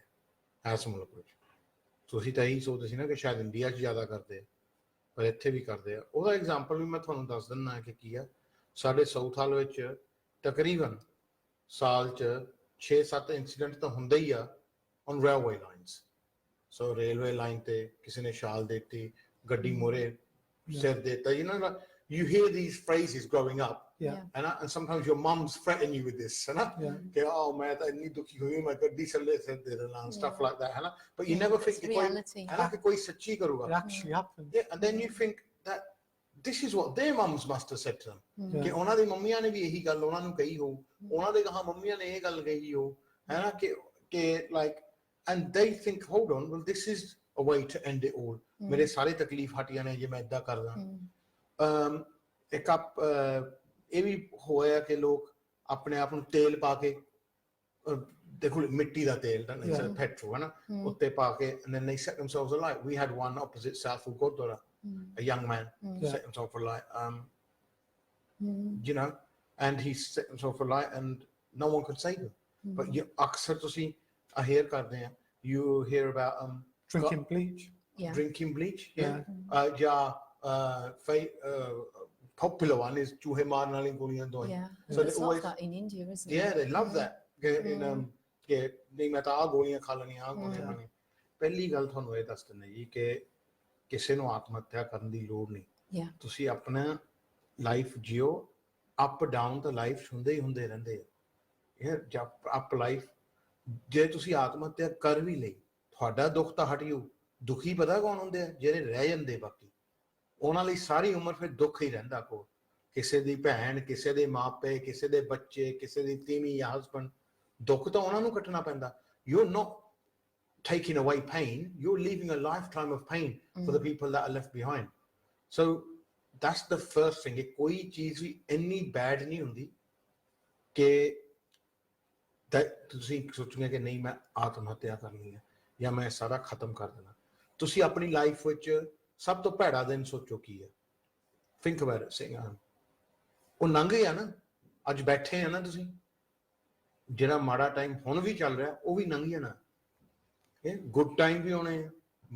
ਆ ਇਸ ਮੁਲਕ ਵਿੱਚ। ਤੁਸੀਂ ਤਾਂ ਇਹੀ ਸੋਚਦੇ ਸੀ ਨਾ ਕਿ ਸ਼ਾਇਦ ਇੰਡੀਆ 'ਚ ਜ਼ਿਆਦਾ ਕਰਦੇ ਆ ਪਰ ਇੱਥੇ ਵੀ ਕਰਦੇ ਆ। ਉਹਦਾ ਐਗਜ਼ਾਮਪਲ ਵੀ ਮੈਂ ਤੁਹਾਨੂੰ ਦੱਸ ਦਿੰਦਾ ਕਿ ਕੀ ਆ। ਸਾਡੇ ਸਾਊਥ ਹਾਲ ਵਿੱਚ ਤਕਰੀਬਨ ਸਾਲ 'ਚ 6-7 ਇੰਸੀਡੈਂਟ ਤਾਂ ਹੁੰਦੇ ਹੀ ਆ on railway lines. So railway line ਤੇ ਕਿਸੇ ਨੇ ਛਾਲ ਦੇ ਦਿੱਤੀ, ਗੱਡੀ ਮੋਰੇ ਸਿਰ ਦੇ ਦਿੱਤਾ। You hear these phrases growing up, and sometimes your mums threaten you with this, कि oh मैं तो इतनी दुखी हुई मैं गड्डी चले से दे देना stuff like that, है ना? But you never think कि कोई सच्ची करूँगा. It actually happened. Yeah, and then you think that this is what their mums must have said to them. कि ਉਹਨਾਂ ਦੀ ਮੰਮੀਆਂ ਨੇ ਵੀ ਇਹੀ ਗੱਲ ਉਹਨਾਂ ਨੂੰ ਕਹੀ ਹੋ, ਉਹਨਾਂ ਦੇ ਕਹਾ ਮੰਮੀਆਂ ਨੇ ਇਹ ਗੱਲ ਕਹੀ ਹੋ, है ना? कि like and they think hold on, well this is a way to end it all. ਮੇਰੇ ਸਾਰੇ ਤਕਲੀਫ ਹਟ ਜਾਣੇ ਜੇ ਮੈਂ ਇਦਾਂ ਕਰਦਾ। ਇੱਕ ਇਹ ਵੀ ਹੋਇਆ ਕਿ ਲੋਕ ਆਪਣੇ ਆਪ ਨੂੰ ਤੇਲ ਪਾ ਕੇ ਦੇਖੋ ਮਿੱਟੀ ਦਾ ਤੇਲ ਪੈਟਰੋਲ ਹੈ ਨਾ ਉੱਤੇ ਪਾ ਕੇ and then they set themselves alight. We had one opposite Southall Gurdwara, a young man set himself alight, you know, and he set himself alight and no one could save him. But you ਅਕਸਰ ਤੁਸੀਂ hear ਕਰਦੇ ਆ you hear about Drinking bleach. Drinking bleach, ਜਾਂ popular one is ਚੂਹੇ ਮਾਰਨ ਵਾਲੀ ਗੋਲੀਆਂ ਦਵਾਈਆਂ। So they always that in India, isn't it? Yeah, they love that. ਕਿ ਨਹੀਂ ਮੈਂ ਤਾਂ ਆਹ ਗੋਲੀਆਂ ਖਾ ਲੈਣੀਆਂ ਆਹ ਗੋਲੀਆਂ ਖਾਣੀਆਂ। ਪਹਿਲੀ ਗੱਲ ਤੁਹਾਨੂੰ ਇਹ ਦੱਸ ਦਿੰਦੇ ਜੀ ਕਿ ਕਿਸੇ ਨੂੰ ਆਤਮ ਹੱਤਿਆ ਕਰਨ ਦੀ ਲੋੜ ਨਹੀਂ। ਤੁਸੀਂ ਆਪਣਾ ਲਾਈਫ ਜਿਓ। ਅਪ ਡਾਊਨ ਤਾਂ ਲਾਈਫ ਹੁੰਦੇ ਹੀ ਹੁੰਦੇ ਰਹਿੰਦੇ ਆ। ਜਦ ਅਪ ਲਾਈਫ ਜੇ ਤੁਸੀਂ ਆਤਮ ਹੱਤਿਆ ਕਰ ਵੀ ਲਈ ਤੁਹਾਡਾ ਦੁੱਖ ਤਾਂ ਹਟ ਜਾਊ। ਦੁਖੀ ਪਤਾ ਕੌਣ ਹੁੰਦੇ ਆ? ਜਿਹੜੇ ਰਹਿ ਜਾਂਦੇ ਬਾਕੀ ਉਹਨਾਂ ਲਈ ਸਾਰੀ ਉਮਰ ਫਿਰ ਦੁੱਖ ਹੀ ਰਹਿੰਦਾ ਕੋਲ। ਕਿਸੇ ਦੀ ਭੈਣ, ਕਿਸੇ ਦੇ ਮਾਪੇ, ਕਿਸੇ ਦੇ ਬੱਚੇ, ਕਿਸੇ ਦੀ ਤੀਵੀਂ ਜਾਂ ਹਸਬੈਂਡ, ਦੁੱਖ ਤਾਂ ਉਹਨਾਂ ਨੂੰ ਕੱਟਣਾ ਪੈਂਦਾ। You're not taking away pain, you're leaving a lifetime of pain for the people that are left behind. So that's the first thing. ਕੋਈ ਚੀਜ਼ ਵੀ ਇੰਨੀ ਬੈਡ ਨਹੀਂ ਹੁੰਦੀ ਕਿ ਤੁਸੀਂ ਸੋਚੋਗੇ ਕਿ ਨਹੀਂ ਮੈਂ ਆਤਮ ਹੱਤਿਆ ਕਰਨੀ ਹੈ ਜਾਂ ਮੈਂ ਸਾਰਾ ਖਤਮ ਕਰ ਦੇਣਾ। ਤੁਸੀਂ ਆਪਣੀ ਲਾਈਫ ਵਿੱਚ ਸਭ ਤੋਂ ਭੈੜਾ ਦਿਨ ਸੋਚੋ ਕੀ ਹੈ। ਥਿੰਕ ਅਬਾਊਟ ਇਟ ਸਿੰਘ ਉਹ ਲੰਘ ਗਿਆ ਨਾ। ਅੱਜ ਬੈਠੇ ਆ ਨਾ ਤੁਸੀਂ, ਜਿਹੜਾ ਮਾੜਾ ਟਾਈਮ ਹੁਣ ਵੀ ਚੱਲ ਰਿਹਾ ਉਹ ਵੀ ਲੰਘ ਜਾਣਾ। ਗੁੱਡ ਟਾਈਮ ਵੀ ਆਉਣੇ ਆ,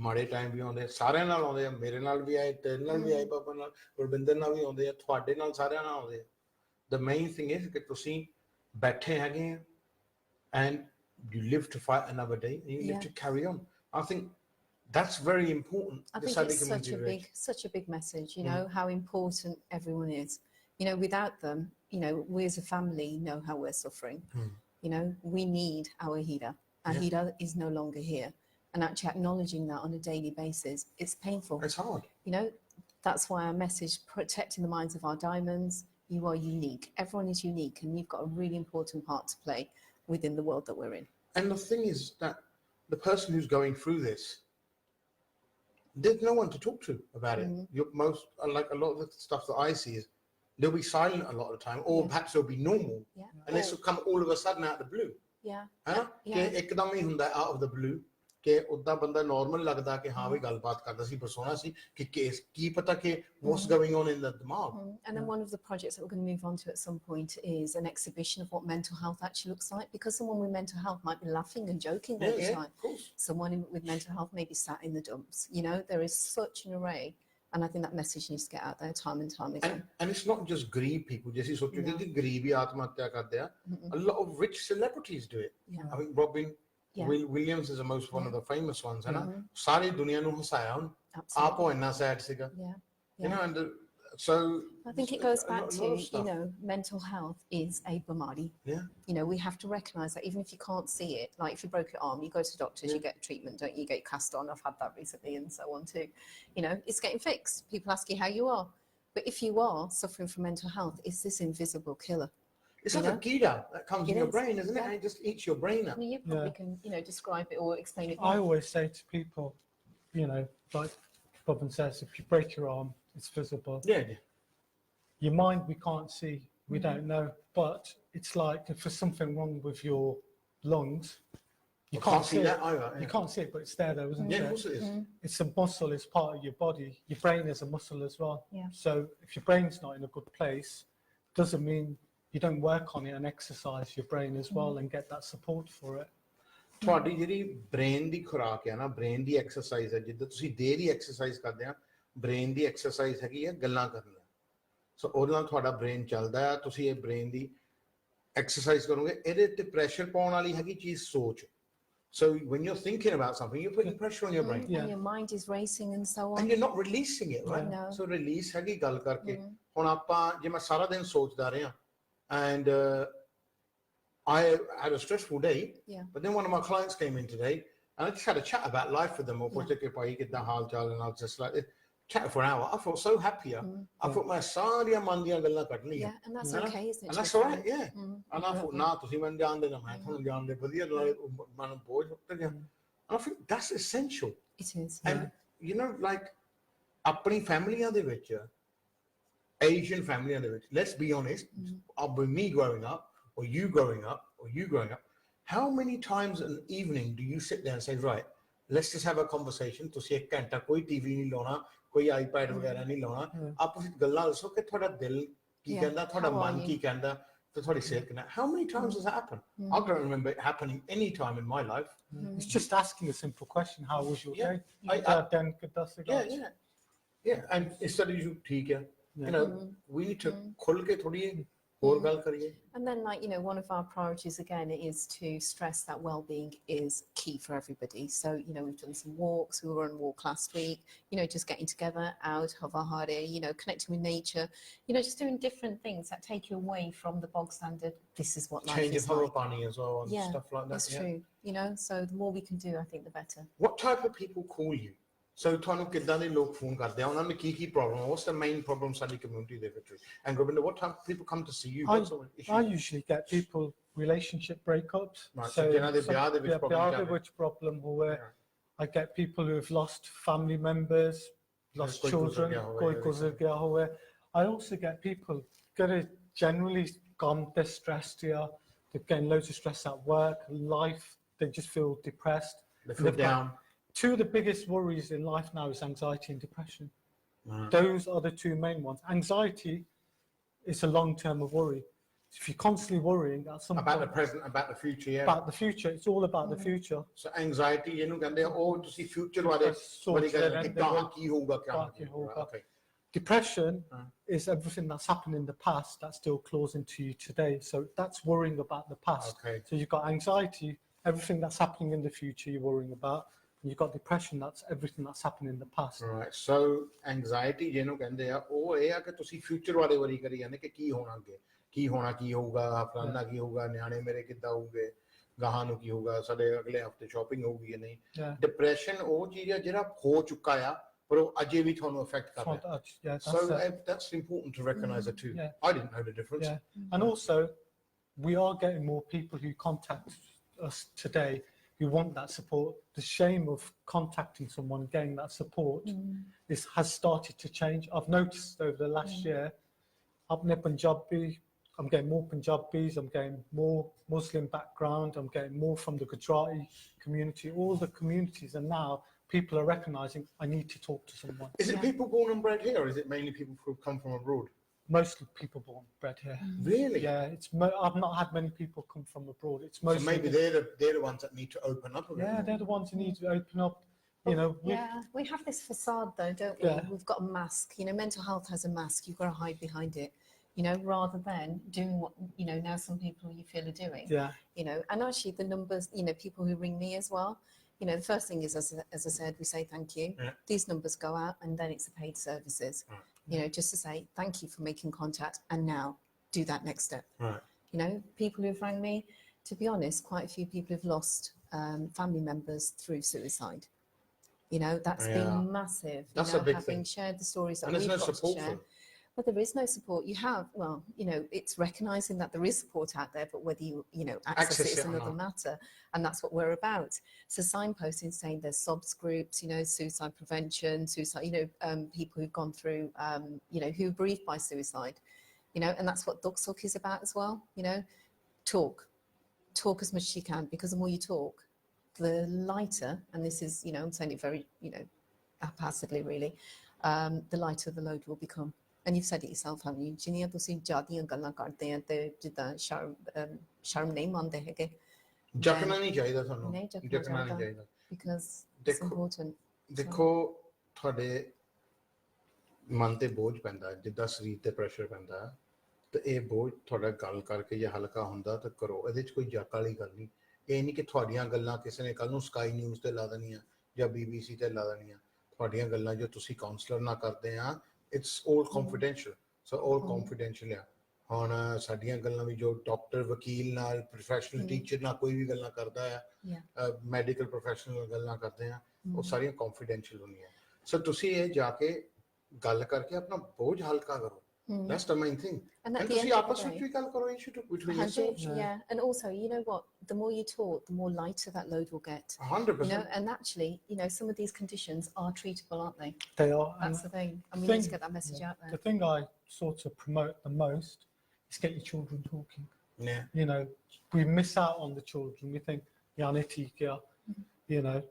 ਮਾੜੇ ਟਾਈਮ ਵੀ ਆਉਂਦੇ, ਸਾਰਿਆਂ ਨਾਲ ਆਉਂਦੇ ਆ। ਮੇਰੇ ਨਾਲ ਵੀ ਆਏ, ਤੇਰੇ ਨਾਲ ਵੀ ਆਏ, ਬਾਬਾ ਨਾਲ, ਗੁਰਬਿੰਦਰ ਨਾਲ ਵੀ ਆਉਂਦੇ ਆ, ਤੁਹਾਡੇ ਨਾਲ ਸਾਰਿਆਂ ਨਾਲ ਆਉਂਦੇ ਆ। ਦ ਮੇਨ ਥਿੰਗ ਇਜ਼ ਕਿ ਤੁਸੀਂ ਬੈਠੇ ਹੈਗੇ ਆ and you live to fight another day and you live to carry on. I think that's very important. I think it's such a big message, you know, how important everyone is. You know, without them, you know, we as a family know how we're suffering. You know, we need our healer. Our healer is no longer here. And actually acknowledging that on a daily basis, it's painful. It's hard. You know, that's why our message, protecting the minds of our diamonds, you are unique. Everyone is unique and you've got a really important part to play within the world that we're in. And the thing is that the person who's going through this, there's no one to talk to about it. Like a lot of the stuff that I see is they'll be silent a lot of the time, or perhaps they'll be normal, Yeah. and this will come all of a sudden out of the blue. Yeah. है ना कि एकदम ही ਹੁੰਦਾ out of the blue ਕਿ ਉਦਾਂ ਬੰਦਾ normal ਲੱਗਦਾ ਕਿ ਹਾਂ ਵੀ ਗੱਲਬਾਤ ਕਰਦਾ ਸੀ ਪਰਸੋਨਾ ਸੀ ਕਿ ਕੀ ਪਤਾ ਕਿ what's going on in the ਦਿਮਾਗ. And then one of the projects that we're going to move on to at some point is an exhibition of what mental health actually looks like, because someone with mental health might be laughing and joking all the time. Of course. Someone with mental health may be sat in the dumps. You know, there is such an array, and I think that message needs to get out there time and time again. And it's not just greedy people. जैसे सोचो कि गरीब ही आत्महत्या करते हैं. A lot of rich celebrities do it. Yeah. I think Robin Williams is the most one of the famous ones, है ना. सारी दुनिया ਨੂੰ हसाया उन. आप वो इतना sad सीगा. You know, and so I think it goes back to, you know, mental health is a bamari. Yeah. You know, we have to recognise that even if you can't see it, like if you broke your arm, you go to the doctors, you get treatment, don't you? You get cast on. I've had that recently and so on too. You know, it's getting fixed. People ask you how you are. But if you are suffering from mental health, it's this invisible killer. It's like a kida that comes in your brain, isn't it? And it just eats your brain up. I mean, you probably can, you know, describe it or explain it. I always say to people, you know, like Robin says, if you break your arm, it's visible. Yeah. Your mind, we can't see, we don't know. But it's like if there's something wrong with your lungs, you can't see that either. You can't see it, but it's there though, isn't it? Yeah, of course it is. It's a muscle, it's part of your body. Your brain is a muscle as well. Yeah. So if your brain's not in a good place, doesn't mean you don't work on it and exercise your brain as well and get that support for it. ਤੁਹਾਡੀ ਜਿਹੜੀ brain ਦੀ ਖੁਰਾਕ ਹੈ ਨਾ brain ਦੀ exercise ਹੈ ਜਿੱਦਾਂ ਤੁਸੀਂ ਡੇ ਦੀ exercise ਕਰਦੇ ਆ ਬ੍ਰੇਨ ਦੀ ਐਕਸਰਸਾਈਜ਼ ਹੈਗੀ ਹੈ ਗੱਲਾਂ ਕਰਨੀਆਂ ਸੋ ਉਹਦੇ ਨਾਲ ਤੁਹਾਡਾ ਬ੍ਰੇਨ ਚੱਲਦਾ ਆ ਤੁਸੀਂ ਇਹ ਬ੍ਰੇਨ ਦੀ ਐਕਸਰਸਾਈਜ਼ ਕਰੋਗੇ ਇਹਦੇ ਤੇ ਪ੍ਰੈਸ਼ਰ ਪਾਉਣ ਵਾਲੀ ਹੈਗੀ ਚੀਜ਼ ਸੋਚ so when you're thinking about something you're putting pressure on your brain And your mind is racing and so on. and you're not releasing it right No. so release ਹੈਗੀ ਗੱਲ ਕਰਕੇ ਹੁਣ ਆਪਾਂ ਜੇ ਮੈਂ ਸਾਰਾ ਦਿਨ ਸੋਚਦਾ ਰਿਹਾ and I had a stressful day, but then one of my clients came in today and I just had a chat about life with them. And I was just like, chatted for an hour. I felt so happier. I thought my saria mandiyan gallan cut liya. Yeah, and that's okay, isn't it? And that's all right, yeah. And I thought, nah, tusi man jaan dena, main thonu jaan de, vadiya man boj hokta gaya. And I think that's essential. It is. And you know, like, apni familyan de vich, Asian familyan de vich, let's be honest, with me growing up, or you growing up, how many times an evening do you sit there and say, right, let's just have a conversation, ਤੁਸੀਂ ਇੱਕ ਘੰਟਾ ਕੋਈ TV ਨਹੀਂ ਲਾਉਣਾ ਕੋਈ iPad ਵਗੈਰਾ ਨਹੀਂ ਲਾਉਣਾ ਆਪਸ ਵਿੱਚ ਗੱਲਾਂ ਦੱਸੋ ਕਿ ਤੁਹਾਡਾ ਦਿਲ ਕੀ ਕਹਿੰਦਾ ਤੁਹਾਡਾ ਮਨ ਕੀ ਕਹਿੰਦਾ ਤੇ ਤੁਹਾਡੀ ਸਿਹਤ ਕਿੰਨਾ how many times does that happen I don't remember it happening any time in my life It's just asking a simple question, how was your day? Yeah, and instead of you ठीक है you know we need to खुल के थोड़ी ਹੋਰ ਗੱਲ ਕਰੀਏ And then, like, you know, one of our priorities again is to stress that well-being is key for everybody. So, you know, we've done some walks. We were on a walk last week. You know, just getting together out, havahare, you know, connecting with nature. You know, just doing different things that take you away from the bog standard. This is what life change is of like. pani as well and stuff like that. That's true. You know, so the more we can do, I think, the better. What type of people call you? So ਤੁਹਾਨੂੰ ਕਿੱਦਾਂ ਦੇ ਲੋਕ phone ਕਰਦੇ ਆ ਉਹਨਾਂ ਨੂੰ ਕੀ problem what's the main problem ਸਾਡੀ ਕਮਿਊਨਿਟੀ ਦੇ ਵਿੱਚ and Govinda what type of people come to see you I usually get people relationship breakups so ਜਿਹਨਾਂ ਦੇ ਵਿਆਹ ਦੇ ਵਿੱਚ problem ਹੋਵੇ I get people who have lost family members lost children ਕੋਈ ਗੁਜ਼ਰ ਗਿਆ ਹੋਵੇ I also get people that are generally gone distressed they're getting loads of stress at work life they just feel depressed they feel down. Two of the biggest worries in life now is anxiety and depression. Those are the two main ones. Anxiety is a long-term of worry. If you're constantly worrying about the present, about the future, about the future, it's all about the future. So anxiety, you know, ਕਹਿੰਦੇ ਉਹ ਤੁਸੀਂ future ਬਾਰੇ ਕਿੱਦਾਂ ਕੀ ਹੋਊਗਾ ਕਿਆ ਹੋਊਗਾ. Okay. Depression is everything that's happened in the past that still claws into you today. So that's worrying about the past. Okay. So you've got anxiety, everything that's happening in the future you're worrying about. You've got depression, that's everything that's happened in the past. Right. So anxiety ਜਿਹਨੂੰ ਕਹਿੰਦੇ ਆ ਉਹ ਇਹ ਆ ਕਿ ਤੁਸੀਂ future ਬਾਰੇ ਵਰੀ ਕਰੀ ਜਾਂਦੇ ਕਿ ਕੀ ਹੋਣਾ ਅੱਗੇ ਕੀ ਹੋਣਾ ਕੀ ਹੋਊਗਾ ਫਲਾਨਾ ਕੀ ਹੋਊਗਾ ਨਿਆਣੇ ਮੇਰੇ ਕਿੱਦਾਂ ਹੋਊਗੇ ਗਾਹਾਂ ਨੂੰ ਕੀ ਹੋਊਗਾ ਸਾਡੇ ਅਗਲੇ ਹਫਤੇ ਸ਼ਾਪਿੰਗ ਹੋਊਗੀ ਜਾਂ ਨਹੀਂ ਡਿਪਰੈਸ਼ਨ ਉਹ ਚੀਜ਼ ਆ ਜਿਹੜਾ ਹੋ ਚੁੱਕਾ ਆ ਪਰ ਉਹ ਅਜੇ ਵੀ ਤੁਹਾਨੂੰ ਅਫੈਕਟ ਕਰ ਰਿਹਾ so that's important to recognize it too I didn't know the difference and also we are getting more people who contact us today who want that support. The shame of contacting someone, getting that support, has started to change. I've noticed over the last year, apne Punjabi, I'm getting more Punjabis, I'm getting more Muslim background, I'm getting more from the Gujarati community, all the communities, and now people are recognizing I need to talk to someone. Is it people born and bred here, or is it mainly people who come from abroad? Mostly people born bred here. Really? Yeah, I've not had many people come from abroad. It's So mostly maybe they're the ones that need to open up a bit. yeah, they're the ones who need to open up. You know, Yeah, we have this facade though, don't we? Yeah. We've got a mask. You know, mental health has a mask. You've got to hide behind it. You know, rather than doing what you know now some people you feel are doing. yeah, You know, and actually the numbers. You know, people who ring me as well. You know, the first thing is, as I said, we say thank you. Yeah. These numbers go out, and then it's the paid services. Right. You know, just to say thank you for making contact, and now do that next step. Right. You know, people who've rang me, to be honest, quite a few people have lost family members through suicide. You know, that's Yeah. been massive. That's you a know, big having thing. shared the stories that And there's we've no got support to for share. them. Well, there is no support. You have, well, you know, it's recognizing that there is support out there, but whether you know, access it is it or another not. matter. And that's what we're about. So signposting saying there's SOBS groups, you know, suicide prevention, suicide, you know, people who've gone through, you know, who are bereaved by suicide, you know, and that's what Duksuk is about as well. You know, talk as much as you can, because the more you talk, the lighter, and this is, you know, I'm saying it very, you know, haphazardly really, the lighter the load will become. And you've said it yourself, haven't you? ਜਿੰਨੀਆਂ ਤੁਸੀਂ ਜ਼ਿਆਦੀਆਂ ਗੱਲਾਂ ਕਰਦੇ ਆ ਤੇ ਜਿੱਦਾਂ ਸ਼ਰਮ ਨਹੀਂ ਮੰਨਦੇ ਹੈਗੇ, ਜਕਣਾ ਨਹੀਂ ਚਾਹੀਦਾ ਸਾਨੂੰ, ਨਹੀਂ ਜਕਣਾ ਜਕਣਾ ਨਹੀਂ ਚਾਹੀਦਾ। ਚਾਹੀਦਾ। because it's ਦੇਖੋ- important. ਦੇਖੋ ਤੁਹਾਡੇ ਮਨ ਤੇ ਬੋਝ ਪੈਂਦਾ, ਜਿੱਦਾਂ ਸਰੀਰ ਤੇ ਪ੍ਰੈਸ਼ਰ ਪੈਂਦਾ, ਤੇ ਇਹ ਬੋਝ ਤੁਹਾਡਾ ਗੱਲ ਕਰਕੇ ਜੇ ਹਲਕਾ ਹੁੰਦਾ ਤਾਂ ਕਰੋ। ਇਹਦੇ 'ਚ ਕੋਈ ਜੱਕ ਵਾਲੀ ਗੱਲ ਨਹੀਂ। ਇਹ ਨਹੀਂ ਕਿ ਤੁਹਾਡੀਆਂ ਗੱਲਾਂ ਕਿਸੇ ਨੇ ਕੱਲ ਨੂੰ ਸਕਾਈ ਨਿਊਜ਼ ਤੇ ਲਾ ਦੇਣੀਆਂ ਜਾਂ BBC ਤੇ ਲਾ ਦੇਣੀਆਂ। ਤੁਹਾਡੀਆਂ ਗੱਲਾਂ ਜੋ ਤੁਸੀਂ ਕਾਉਂਸਲਰ ਨਾਲ ਕਰਦੇ ਆ, ਇਟਸ ਆਲ ਕੰਫੀਡੈਂਸ਼ੀਅਲ। ਸੋ ਆਲ ਕੰਫੀਡੈਂਸ਼ੀਅਲ ਆ। ਹੁਣ ਸਾਡੀਆਂ ਗੱਲਾਂ ਵੀ ਜੋ ਡਾਕਟਰ, ਵਕੀਲ ਨਾਲ, ਪ੍ਰੋਫੈਸ਼ਨਲ ਟੀਚਰ ਨਾਲ ਕੋਈ ਵੀ ਗੱਲਾਂ ਕਰਦਾ ਆ, ਮੈਡੀਕਲ ਪ੍ਰੋਫੈਸ਼ਨਲ ਨਾਲ ਗੱਲਾਂ ਕਰਦੇ ਆ, ਉਹ ਸਾਰੀਆਂ ਕੰਫੀਡੈਂਸ਼ੀਅਲ ਹੁੰਦੀਆਂ। ਸੋ ਤੁਸੀਂ ਇਹ ਜਾ ਕੇ ਗੱਲ ਕਰਕੇ ਆਪਣਾ ਬੋਝ ਹਲਕਾ ਕਰੋ। That's the main thing. And at And the ਤੁਸੀਂ end of the ਆਪਸ ਵਿੱਚ day- ਵੀ ਗੱਲ ਕਰੋ, issue between 100, yourselves. yeah. And also, you know what? The more you talk, the more lighter that load will get. 100%. You know, and actually, you know, some of these conditions are treatable, aren't they? they are. That's the thing. And we thing- need to get that message out there. The thing I sort of promote the most is get your children talking. Yeah. You know, we miss out on the children. We think, you know,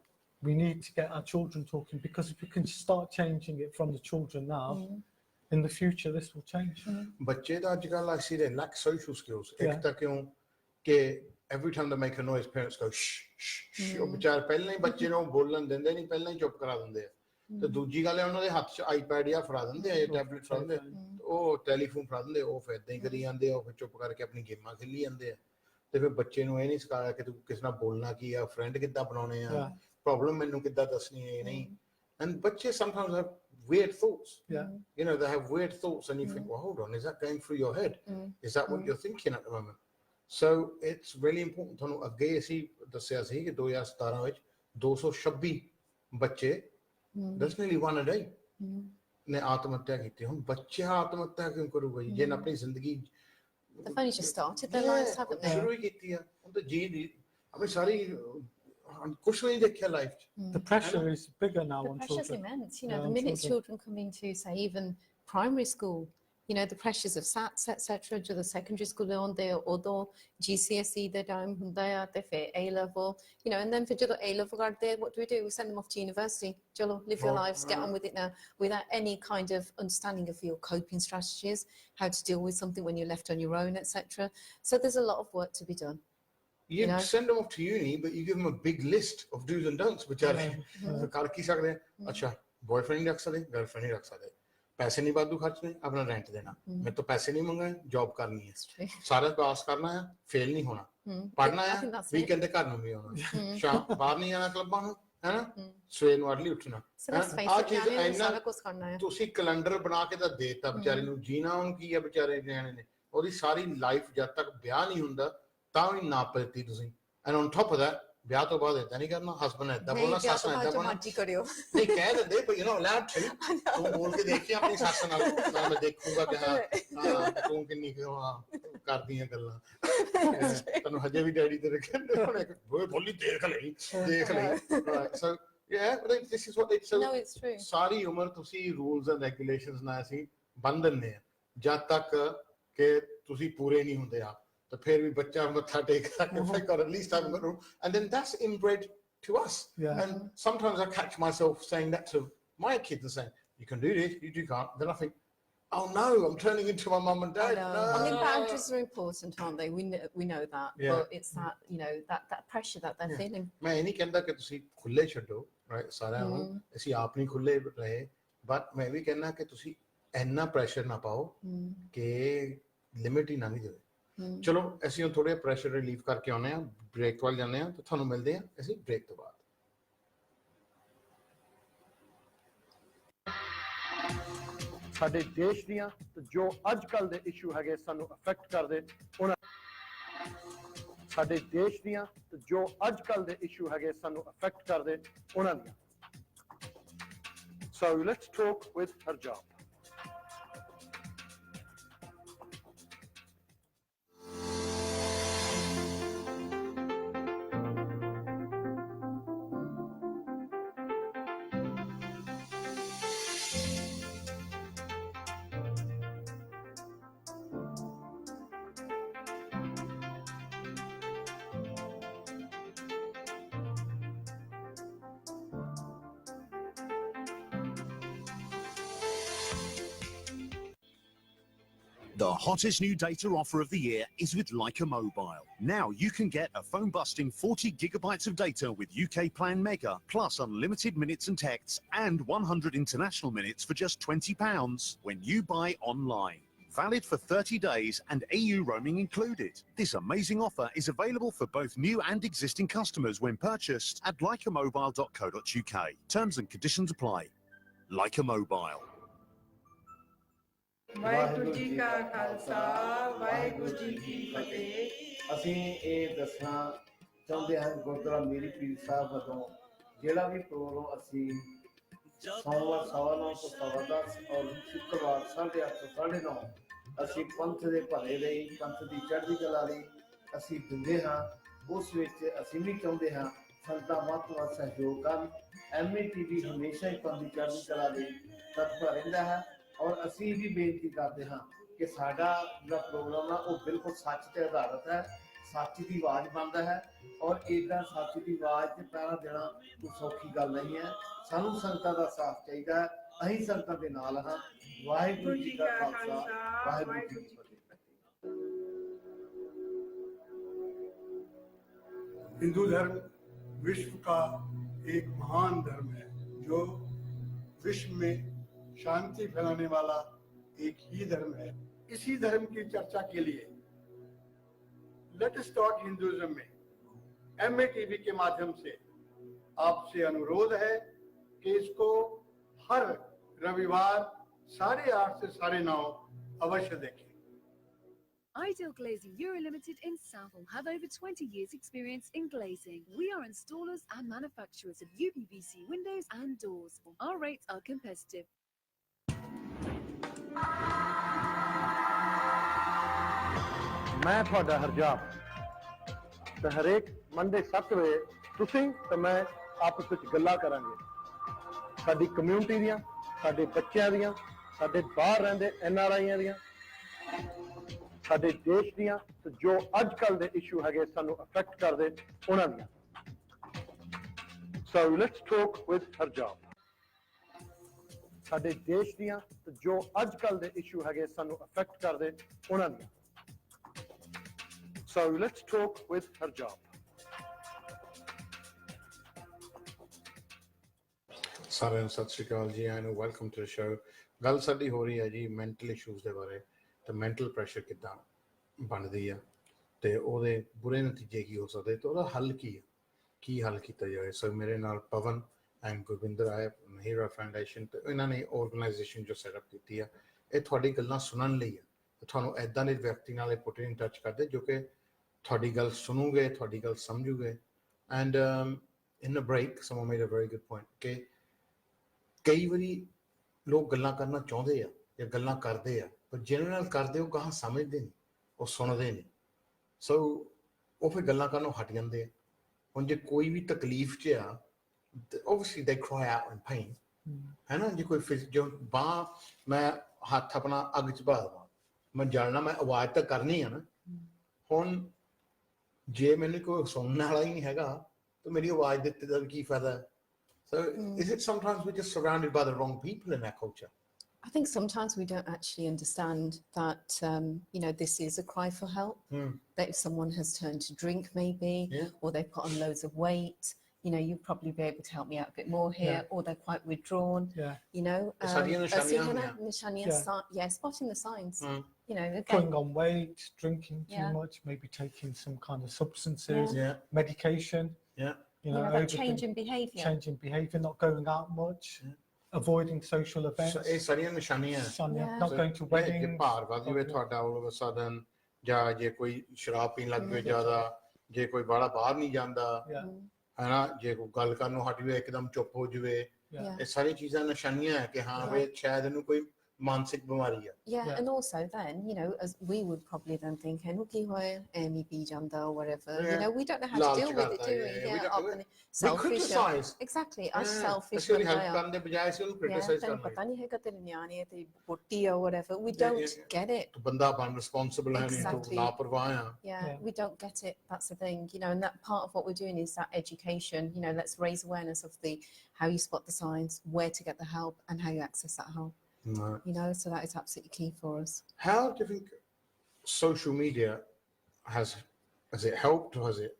we need to get our children talking, because if we can start changing it from the children now, in the future, this will change. ਬੱਚੇ ਦਾ ਅੱਜ ਕੱਲ੍ਹ I see they lack social skills. ਇੱਕ Yeah. ਤਾਂ ਕਿਉਂ ਕਿ every time they make a noise, parents go shh shh shh. ਉਹ ਵਿਚਾਰ ਪਹਿਲਾਂ ਹੀ ਬੱਚੇ ਨੂੰ ਬੋਲਣ ਦਿੰਦੇ ਨਹੀਂ, ਪਹਿਲਾਂ ਹੀ ਚੁੱਪ ਕਰਾ ਦਿੰਦੇ ਆ। ਤੇ ਦੂਜੀ ਗੱਲ ਹੈ ਉਹਨਾਂ ਦੇ ਹੱਥ 'ਚ ਆਈਪੈਡ ਜਾਂ ਫੜਾ ਦਿੰਦੇ ਆ, ਟੈਬਲੇਟ ਫੜਾ ਦਿੰਦੇ ਆ, ਉਹ ਟੈਲੀਫੋਨ ਫੜਾ ਦਿੰਦੇ, ਉਹ ਫਿਰ ਏਦਾਂ ਹੀ ਕਰੀ ਜਾਂਦੇ ਆ, ਉਹ ਫਿਰ ਚੁੱਪ ਕਰਕੇ ਆਪਣੀ ਗੇਮਾਂ ਖੇਲੀ ਜਾਂਦੇ ਆ। ਤੇ ਫਿਰ ਬੱਚੇ ਨੂੰ ਇਹ ਨਹੀਂ ਸਿਖਾਇਆ ਕਿ ਤੂੰ ਕਿਸੇ ਨਾਲ ਬੋਲਣਾ ਕੀ ਆ, ਫਰੈਂਡ ਕਿੱਦਾਂ ਬਣਾਉਣੇ ਆ, ਪ੍ਰੋਬਲਮ ਮੈਨੂੰ ਕਿੱਦਾਂ ਦੱਸਣੀ ਹੈ, ਨਹੀਂ। And ਬੱਚੇ sometimes have weird thoughts. Yeah. You know, they have weird thoughts and you think, well, hold on, is that going through your head? Is that what you're thinking at the moment? So it's really important. ਤੁਹਾਨੂੰ ਅੱਗੇ ਅਸੀਂ ਦੱਸਿਆ ਸੀ ਕਿ 2017 ਵਿੱਚ 226 ਬੱਚੇ, that's nearly one a day, ਨੇ ਆਤਮ ਹੱਤਿਆ ਕੀਤੀ। ਹੁਣ ਬੱਚਾ ਆਤਮ ਹੱਤਿਆ ਕਿਉਂ ਕਰੂਗਾ ਜੀ, ਜੇ ਨਾ ਆਪਣੀ ਜ਼ਿੰਦਗੀ They've only just started their lives, haven't they? ਸ਼ੁਰੂ ਹੀ ਕੀਤੀ ਆ, ਉਹ ਤਾਂ ਜੀ ਦੀ ਆਪਣੀ ਸਾਰੀ ਕੁਛ ਨਹੀਂ ਦੇਖਿਆ ਲਾਈਫ 'ਚ। The pressure is bigger now The on pressure's children. immense. You know, Yeah, the on minute children. children come into, say, even primary school, you know, the pressures of SATs, etc., to the secondary school on there, although GCSE, the time, A level, you know, and then for A level, what do? We send them off to university. Jolo, live your lives, get on with it now, without any kind of understanding of your coping strategies, how to deal with something when you're left on your own, etc. So there's a lot of work to be done. You know? send them off to uni, but you give them a big list of do's and don'ts, ਵਿਚਾਰੇ ਕਰ ਕੀ ਸਕਦੇ ਆ। ਅੱਛਾ, boyfriend ਨਹੀਂ ਰੱਖ ਸਕਦੇ, girlfriend ਨਹੀਂ ਰੱਖ ਸਕਦੇ, ਪੈਸੇ ਨਹੀਂ ਵਾਧੂ ਖਰਚਣੇ, ਆਪਣਾ ਰੈਂਟ ਦੇਣਾ, ਮੇਰੇ ਤੋਂ ਪੈਸੇ ਨਹੀਂ ਮੰਗਣੇ, ਜੌਬ ਕਰਨੀ ਹੈ, ਸਾਰਾ ਪਾਸ ਕਰਨਾ ਹੈ, ਫੇਲ ਨਹੀਂ ਹੋਣਾ, ਪੜ੍ਹਨਾ I ਹੈ, think that's it. ਵੀਕਐਂਡ ਤੇ ਘਰ ਨੂੰ ਵੀ ਆਉਣਾ, ਸ਼ਾਮ ਬਾਹਰ ਨਹੀਂ ਜਾਣਾ ਕਲੱਬਾਂ ਨੂੰ, ਹੈਨਾ, ਸਵੇਰ ਨੂੰ ਅਰਲੀ ਉੱਠਣਾ। So let's face ਆਹ it, ਚੀਜ਼ Daniel, ਇੰਨਾ ਸਾਰਾ ਕੁਛ ਕਰਨਾ ਹੈ। ਤੁਸੀਂ ਕੈਲੰਡਰ ਬਣਾ ਕੇ ਤਾਂ ਦੇਤਾ ਵਿਚਾਰੇ ਨੂੰ, ਜੀਣਾ ਹੁਣ ਕੀ ਹੈ ਵਿਚਾਰੇ ਨਿਆਣੇ ਨੇ, ਉਹਦੀ ਸਾਰੀ ਲਾਈਫ ਜਦ ਤੱਕ ਵਿਆਹ ਨਹੀਂ ਹੁੰਦਾ ਤਾਂ ਵੀ ਨਾ ਪੜਤੀ ਤੁਸੀਂ। And on top of that, ਵਿਆਹ ਤੋਂ ਬਾਅਦ ਏਦਾਂ ਨਹੀਂ ਕਰਨਾ, ਹਸਬੈਂਡ ਏਦਾਂ ਬੋਲਣਾ, ਸੱਸ ਨਾਲ ਏਦਾਂ ਬੋਲਣਾ। ਕਰਿਓ। ਨਹੀਂ ਕਹਿ ਦਿੰਦੇ, ਪਰ ਯੂ ਨੋ ਅਲਾਉਡ ਟੂ, ਤੂੰ ਬੋਲ ਕੇ ਦੇਖੀ ਆਪਣੀ ਸੱਸ ਨਾਲ, ਮੈਂ ਦੇਖੂਗਾ ਕਿ ਹਾਂ ਤੂੰ ਕਿੰਨੀ ਕਰਦੀਆਂ ਗੱਲਾਂ, ਤੈਨੂੰ ਹਜੇ ਵੀ ਡੈਡੀ ਤੇਰੇ ਕਹਿੰਦੇ ਹੁਣ ਬੋਲੀ ਦੇਖ ਲਈ। ਸੋ this is what they, so No, it's true. ਸਾਰੀ ਉਮਰ ਤੁਸੀਂ ਰੂਲਸ ਐਂਡ ਰੈਗੂਲੇਸ਼ਨਸ ਨਾਲ ਅਸੀਂ ਬੰਨ ਦਿੰਦੇ ਆ ਜਦ ਤੱਕ ਕਿ ਤੁਸੀਂ ਪੂਰੇ ਨਹੀਂ ਹੁੰਦੇ ਆ ਤਾਂ ਫਿਰ ਵੀ ਬੱਚਾ ਮੱਥਾ ਟੇਕਦਾ ਕਿ thank God at least I'm going to, and then that's inbred to us. Yeah. And sometimes I catch myself saying that to my kids and saying, you can do this, you can't. Then I think, oh no, I'm turning into my mum and I dad. know. I mean, boundaries are important, aren't they? We know that. Yeah. But it's that, you know, that pressure that they're feeling. ਮੈਂ ਇਹ ਨਹੀਂ ਕਹਿੰਦਾ ਕਿ ਤੁਸੀਂ ਖੁੱਲੇ ਛੱਡੋ, right, ਸਾਰਿਆਂ ਨੂੰ ਅਸੀਂ ਆਪ ਨਹੀਂ ਖੁੱਲੇ ਰਹੇ, ਬਟ ਮੈਂ ਵੀ ਕਹਿੰਦਾ ਕਿ ਤੁਸੀਂ ਇੰਨਾ ਪ੍ਰੈਸ਼ਰ ਨਾ ਪਾਓ ਕਿ ਲਿਮਿਟ ਹੀ ਲੰਘ ਜਾਵੇ। ਚਲੋ ਅਸੀਂ ਹੁਣ ਥੋੜੇ ਪ੍ਰੈਸ਼ਰ ਰਿਲੀਵ ਕਰਕੇ ਆਉਂਦੇ ਹਾਂ, ਬ੍ਰੇਕ ਵੱਲ ਜਾਂਦੇ ਹਾਂ, ਤੇ ਤੁਹਾਨੂੰ ਮਿਲਦੇ ਹਾਂ ਅਸੀਂ ਬ੍ਰੇਕ ਤੋਂ ਬਾਅਦ। ਸਾਡੇ ਦੇਸ਼ ਦੀਆਂ ਤੇ ਜੋ ਅੱਜ ਕੱਲ ਦੇ ਇਸ਼ੂ ਹੈਗੇ ਸਾਨੂੰ ਅਫੈਕਟ ਕਰਦੇ ਉਹਨਾਂ ਸਾਡੇ ਦੇਸ਼ ਦੀਆਂ ਤੇ ਜੋ ਅੱਜ ਕੱਲ ਦੇ ਇਸ਼ੂ ਹੈਗੇ ਸਾਨੂੰ ਅਫੈਕਟ ਕਰਦੇ ਉਹਨਾਂ ਦੀਆਂ। So let's talk with Harjap. The hottest new data offer of the year is with Leica Mobile. Now you can get a phone-busting 40 gigabytes of data with UK Plan Mega, plus unlimited minutes and texts, and 100 international minutes for just £20 when you buy online. Valid for 30 days and EU roaming included. This amazing offer is available for both new and existing customers when purchased at leicamobile.co.uk. Terms and conditions apply. Leica Mobile. Waheguru ji ਕਾ ਖਾਲਸਾ ਵਾਹਿਗੁਰੂ ਜੀ ਕੀ ਫਤਿਹ। ਅਸੀਂ ਇਹ ਦੱਸਣਾ ਚਾਹੁੰਦੇ ਹਾਂ ਗੁਰਦੁਆਰਾ ਮੇਰੀ ਪੀਰ ਸਾਹਿਬ ਵੱਲੋਂ ਜਿਹੜਾ ਵੀ ਪ੍ਰੋਗਰਾਮ ਅਸੀਂ ਸੋਮਵਾਰ 9:15 ਤੋਂ 10:15 ਔਰ ਸ਼ੁੱਕਰਵਾਰ 8:30 ਤੋਂ 9:30 ਅਸੀਂ ਪੰਥ ਦੇ ਭਲੇ ਲਈ, ਪੰਥ ਦੀ ਚੜ੍ਹਦੀ ਕਲਾ ਲਈ ਅਸੀਂ ਦਿੰਦੇ ਹਾਂ। ਉਸ ਵਿੱਚ ਅਸੀਂ ਵੀ ਚਾਹੁੰਦੇ ਹਾਂ ਸੰਗਤਾਂ ਵੱਧ ਤੋਂ ਵੱਧ ਸਹਿਯੋਗ ਕਰਨ। MATV ਹਮੇਸ਼ਾ ਹੀ ਪੰਥ ਦੀ ਚੜ੍ਹਦੀ ਕਲਾ ਲਈ ਤਤਪਰ ਰਹਿੰਦਾ ਹੈ ਔਰ ਅਸੀਂ ਵੀ ਬੇਨਤੀ ਕਰਦੇ ਹਾਂ ਕਿ ਸਾਡਾ ਜਿਹੜਾ ਪ੍ਰੋਗਰਾਮ ਆ ਉਹ ਬਿਲਕੁਲ ਸੱਚ ਤੇ ਆਧਾਰਿਤ ਹੈ, ਸੱਚ ਦੀ ਆਵਾਜ਼ ਬਣਦਾ ਹੈ ਔਰ ਇੱਦਾਂ ਸੱਚ ਦੀ ਆਵਾਜ਼ 'ਚ ਪਹਿਰਾ ਦੇਣਾ ਕੋਈ ਸੌਖੀ ਗੱਲ ਨਹੀਂ ਹੈ। ਸਾਨੂੰ ਸੰਗਤਾਂ ਦਾ ਸਾਥ ਚਾਹੀਦਾ ਹੈ, ਅਸੀਂ ਸੰਗਤਾਂ ਦੇ ਨਾਲ ਹਾਂ। ਵਾਹਿਗੁਰੂ ਜੀ ਕਾ ਖਾਲਸਾ ਵਾਹਿਗੁਰੂ ਜੀ ਕੀ ਫਤਿਹ। हिंदू धर्म विश्व का एक महान धर्म है जो विश्व में शांति फैलाने वाला एक ही धर्म है। इसी धर्म की चर्चा के लिए लेट अस टॉक हिंदुइज्म में MATV के माध्यम से आपसे अनुरोध है कि इसको हर रविवार 8:30 से 9:30 अवश्य देखें। Ideal Glazing Euro Limited in Southall have over 20 years experience in glazing. We are installers and manufacturers of UPVC windows and doors. Our rates are competitive. ਮੈਂ ਤੁਹਾਡਾ ਹਰਜਾਪ ਤੇ ਹਰੇਕ ਮੰਡੇ 7 ਵਜੇ ਤੁਸੀਂ ਤੇ ਮੈਂ ਆਪਸ ਵਿੱਚ ਗੱਲਾਂ ਕਰਾਂਗੇ ਸਾਡੀ ਕਮਿਊਨਿਟੀ ਦੀਆਂ, ਸਾਡੇ ਬੱਚਿਆਂ ਦੀਆਂ, ਸਾਡੇ ਬਾਹਰ ਰਹਿੰਦੇ NRIਆਂ ਦੀਆਂ, ਸਾਡੇ ਦੇਸ਼ ਦੀਆਂ ਤੇ ਜੋ ਅੱਜ ਕੱਲ ਦੇ ਇਸ਼ੂ ਹੈਗੇ ਸਾਨੂੰ ਅਫੈਕਟ ਕਰਦੇ ਉਹਨਾਂ ਦੀਆਂ। So let's talk with Harjap. ਸਾਡੇ ਦੇਸ਼ ਦੀਆਂ ਤੇ ਜੋ ਅੱਜ ਕੱਲ ਦੇ ਇਸ਼ੂ ਹੈਗੇ ਸਾਨੂੰ ਅਫੈਕਟ ਕਰਦੇ ਉਹਨਾਂ ਦੀਆਂ। So let's talk with Harjap. ਸਾਰਿਆਂ ਨੂੰ ਸਤਿ ਸ਼੍ਰੀ ਅਕਾਲ ਜੀ, and welcome to the show. ਗੱਲ ਸਾਡੀ ਹੋ ਰਹੀ ਹੈ ਜੀ ਮੈਂਟਲ ਇਸ਼ੂਜ਼ ਦੇ ਬਾਰੇ, ਤੇ ਮੈਂਟਲ ਪ੍ਰੈਸ਼ਰ ਕਿੱਦਾਂ ਬਣਦੀ ਆ ਤੇ ਉਹਦੇ ਬੁਰੇ ਨਤੀਜੇ ਕੀ ਹੋ ਸਕਦੇ ਤੇ ਉਹਦਾ ਹੱਲ ਕੀ ਹੈ, ਕੀ ਹੱਲ ਕੀਤਾ ਜਾਵੇ। ਸੋ ਮੇਰੇ ਨਾਲ ਪਵਨ ਐਂਡ ਗੁਰਵਿੰਦਰ ਆਏ ਹੀਰਾ ਫਾਊਂਡੇਸ਼ਨ, ਤੇ ਇਹਨਾਂ ਨੇ ਆਰਗੇਨਾਈਜੇਸ਼ਨ ਜੋ ਸੈਟਅਪ ਕੀਤੀ ਆ, ਇਹ ਤੁਹਾਡੀ ਗੱਲਾਂ ਸੁਣਨ ਲਈ ਆ। ਤੁਹਾਨੂੰ ਇੱਦਾਂ ਦੇ ਵਿਅਕਤੀ ਨਾਲ ਇਹ ਪੁੱਟ ਇਨ ਟੱਚ ਕਰਦੇ ਜੋ ਕਿ ਤੁਹਾਡੀ ਗੱਲ ਸੁਣੂਗੇ, ਤੁਹਾਡੀ ਗੱਲ ਸਮਝੂਗੇ। And in a break Suman made a very good point ਕਿ ਕਈ ਵਾਰੀ ਲੋਕ ਗੱਲਾਂ ਕਰਨਾ ਚਾਹੁੰਦੇ ਆ ਜਾਂ ਗੱਲਾਂ ਕਰਦੇ ਆ, ਪਰ ਜਿਹਨਾਂ ਨਾਲ ਕਰਦੇ ਉਹ ਗਾਹਾਂ ਸਮਝਦੇ ਨਹੀਂ, ਉਹ ਸੁਣਦੇ ਨਹੀਂ। ਸੋ ਉਹ ਫਿਰ ਗੱਲਾਂ ਕਰਨੋਂ ਹਟ ਜਾਂਦੇ ਆ। ਹੁਣ ਜੇ ਕੋਈ ਵੀ ਤਕਲੀਫ 'ਚ ਆ, obviously they cry out in pain, ਹੈ ਨਾ। ਜੇ ਕੋਈ ਜੋ ਬਾਂਹ ਮੈਂ ਹੱਥ ਆਪਣਾ ਅੱਗ 'ਚ ਪਾ ਦੇਵਾਂ मैं जानना मैं आवाज तो करनी है ना हुन जे मैंने कोई सुनने वाला ही नहीं हैगा तो मेरी आवाज देते दा की फायदा है so is it sometimes we're just surrounded by the wrong people in our culture I think sometimes we don't actually understand that, you know, this is a cry for help. That if someone has turned to drink, maybe, or they've put on loads of weight, you know, you'd probably be able to help me out a bit more here, or they're quite withdrawn. You know, spotting the signs. You know, again, putting on weight, drinking too much, maybe taking some kind of substances, medication. You know, that change in behaviour. Change in behaviour, not going out much, avoiding social events. So ਇਹ ਸਾਰੀਆਂ ਨਿਸ਼ਾਨੀਆਂ not going to weddings. ਜੇ ਭਾਰ ਵਧ ਜਾਵੇ ਤੁਹਾਡਾ all of a sudden ਜਾਂ ਜੇ ਕੋਈ ਸ਼ਰਾਬ ਪੀਣ ਲੱਗ ਜਾਵੇ ਜ਼ਿਆਦਾ ਜੇ ਕੋਈ ਬੜਾ ਬਾਹਰ ਨਹੀਂ ਜਾਂਦਾ ਹੈਨਾ ਜੇ ਕੋਈ ਗੱਲ ਕਰਨ ਨੂੰ ਹਟ ਜਾਵੇ ਇੱਕਦਮ ਚੁੱਪ ਹੋ ਜਾਵੇ ਇਹ ਸਾਰੀ ਚੀਜ਼ਾਂ ਨਿਸ਼ਾਨੀਆਂ ਹੈ ਕਿ ਹਾਂ ਵੀ ਸ਼ਾਇਦ ਇਹਨੂੰ ਕੋਈ ਮਾਨਸਿਕ ਬਿਮਾਰੀ ਹੈ and also then, you know, as we would probably then think, hey, ki hoye aimi pi janda or whatever, you know, we don't know how to deal with it, do we? Selfish. Exactly, I'm selfish. Actually, help ਕਰਨ ਦੇ ਬਜਾਏ ਅਸੀਂ ਉਹਨੂੰ criticize ਕਰਨਾ ਪਤਾ ਨਹੀਂ ਹੈਗਾ ਤੇਰੇ ਨਿਆਣੇ ਤੇ ਬੁੱਟੀ or whatever, we don't get it. ਬੰਦਾ ਬਣ responsible ਹੈ ਨਹੀਂ ਤੂੰ ਲਾਪਰਵਾਹ ਆ we don't get it, that's the thing, you know, and that part of what we're doing is that education, you know, let's raise awareness of the how you spot the signs, where to get the help and how you access that help. You know, so that is absolutely key for us. How do you think social media has it helped or has it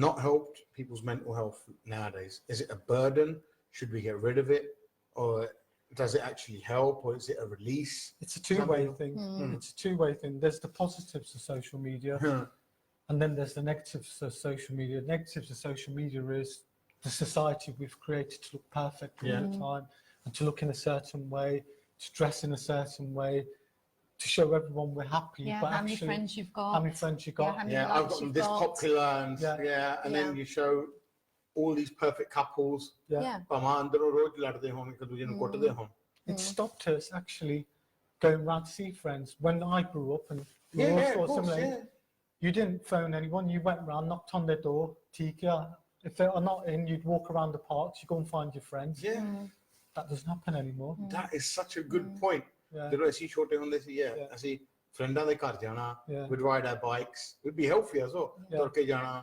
not helped people's mental health nowadays? Is it a burden? Should we get rid of it? Or does it actually help? Or is it a release? It's a two-way thing. It's a two-way thing. There's the positives of social media and then there's the negatives of social media. Negatives of social media is the society we've created to look perfect all the time and to look in a certain way, to dress in a certain way, to show everyone we're happy. But how many friends you've got. How many friends you've got. I've got this popular and and then you show all these perfect couples. ਭਾਵੇਂ ਅੰਦਰੋਂ ਰੋਜ਼ ਲੜਦੇ ਹੋਣ ਇੱਕ ਦੂਜੇ ਨੂੰ ਕੁੱਟਦੇ ਹੋਣ. It stopped us actually going around to see friends. When I grew up and we all saw similar, you didn't phone anyone, you went around, knocked on their door, Tika. If they are not in, you'd walk around the parks, you go and find your friends. That doesn't happen anymore. That is such a good point. ਜਦੋਂ ਅਸੀਂ ਛੋਟੇ ਹੁੰਦੇ ਸੀ ਅਸੀਂ ਫਰੈਂਡਾਂ ਦੇ ਘਰ ਜਾਣਾ we'd ride our bikes, we'd be healthy as well, ਤੁਰ ਕੇ ਜਾਣਾ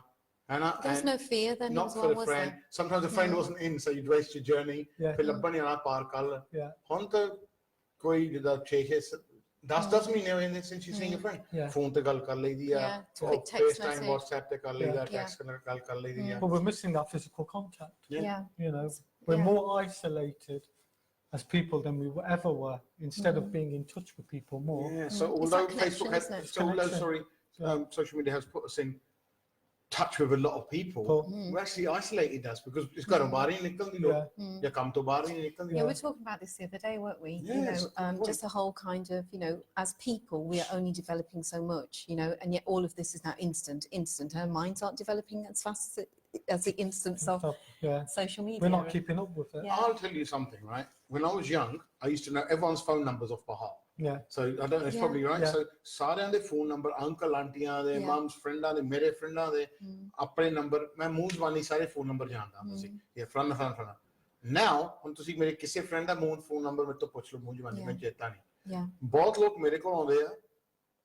ਹੈਨਾ there's no fear then not for the friend sometimes the friend wasn't in so you'd waste your journey ਫਿਰ ਲੱਭਣ ਜਾਣਾ ਪਾਰ ਕੱਲ ਹੁਣ ਤਾਂ ਕੋਈ ਜਿਹਦਾ 10 ਮਹੀਨੇ ਹੋਏ ਨੇ since you've seen your friend phone ਤੇ ਗੱਲ ਕਰ ਲਈਦੀ ਆ FaceTime WhatsApp ਤੇ ਕਰ ਲਈਦਾ ਟੈਕਸਟ ਨਾਲ ਗੱਲ ਕਰ ਲਈਦੀ ਆ but we're missing that physical contact. You know, we're more isolated as people than we ever were, instead of being in touch with people more. So although Facebook has, social media has put us in touch with a lot of people, we're actually isolated us because it's got a bari nikaldi lo ya kam to bari nikaldi. We were talking about this the other day, weren't we? You know, just the whole kind of, you know, as people we are only developing so much, you know, and yet all of this is now instant. Our minds aren't developing as fast as the instance of social media. We're not keeping up with it. I'll tell you something, right? When I was young, I used to know everyone's phone numbers off by heart. So I don't know, it's probably right. So ਸਾਰਿਆਂ ਦੇ phone number, uncle ਆਂਟੀਆਂ ਦੇ, mom's friends ਦੇ, ਮੇਰੇ friends ਦੇ, ਆਪਣੇ number, ਮੈਂ ਮੂੰਹ ਜ਼ਬਾਨੀ ਸਾਰੇ phone number ਜਾਣਦਾ ਹੁੰਦਾ ਸੀ। ਇਹ ਫਲਾਣਾ। Now, ਹੁਣ ਤੁਸੀਂ ਮੇਰੇ ਕਿਸੇ friend ਦਾ phone number ਮੇਰੇ ਤੋਂ ਪੁੱਛ ਲਓ ਮੂੰਹ ਜ਼ਬਾਨੀ ਮੈਂ ਚੇਤਾ ਨਹੀਂ। ਬਹੁਤ ਲੋਕ ਮੇਰੇ ਕੋਲ ਆਉਂਦੇ ਆ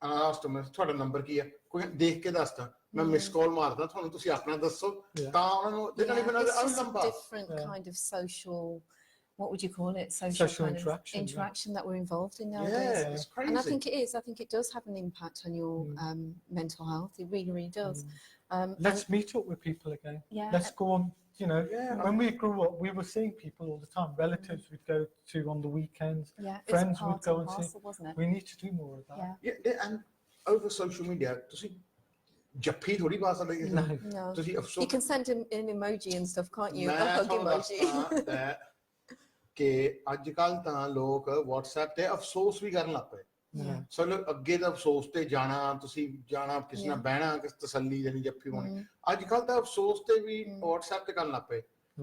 ਅਨਾਸਟ ਤੁਹਾਡਾ ਨੰਬਰ ਕੀ ਹੈ ਕੋਈ ਦੇਖ ਕੇ ਦੱਸਦਾ ਮੈਂ ਮਿਸ ਕਾਲ ਮਾਰਦਾ ਤੁਹਾਨੂੰ ਤੁਸੀਂ ਆਪਣਾ ਦੱਸੋ ਤਾਂ ਉਹਨਾਂ ਨੂੰ they don't even know their own number. Different kind of social, what would you call it? Social interaction that we're involved in nowadays. It's crazy. And I think it is. I think it does have an impact on your mental health. It really, really does. Let's meet up with people again. Let's go on. You know, when we grew up, we were seeing people all the time. Relatives we'd go to on the weekends. Friends would go and see. Wasn't it? We need to do more of that. And over social media, ਤੁਸੀਂ ਜੱਫੀ ਥੋੜੀ ਪਾ ਸਕਦੇ No. You can send an emoji and stuff, can't you? A hug emoji. ਕਿ ਅੱਜ ਕੱਲ ਤਾਂ ਲੋਕ WhatsApp ਤੇ ਅਫਸੋਸ ਵੀ ਕਰਨ ਲੱਗ ਪਏ ਸੋ ਲੋਕ ਅੱਗੇ ਦਾ ਅਫਸੋਸ ਤੇ ਜਾਣਾ ਤੁਸੀਂ ਜਾਣਾ ਕਿਸੇ ਨਾਲ ਬਹਿਣਾ ਕਿਸ ਤਸੱਲੀ ਦੇਣੀ ਜੱਫੀ ਹੋਣੀ ਅੱਜ ਕੱਲ ਤਾਂ ਅਫਸੋਸ ਤੇ ਵੀ WhatsApp ਤੇ ਕਰਨ ਲੱਗ ਪਏ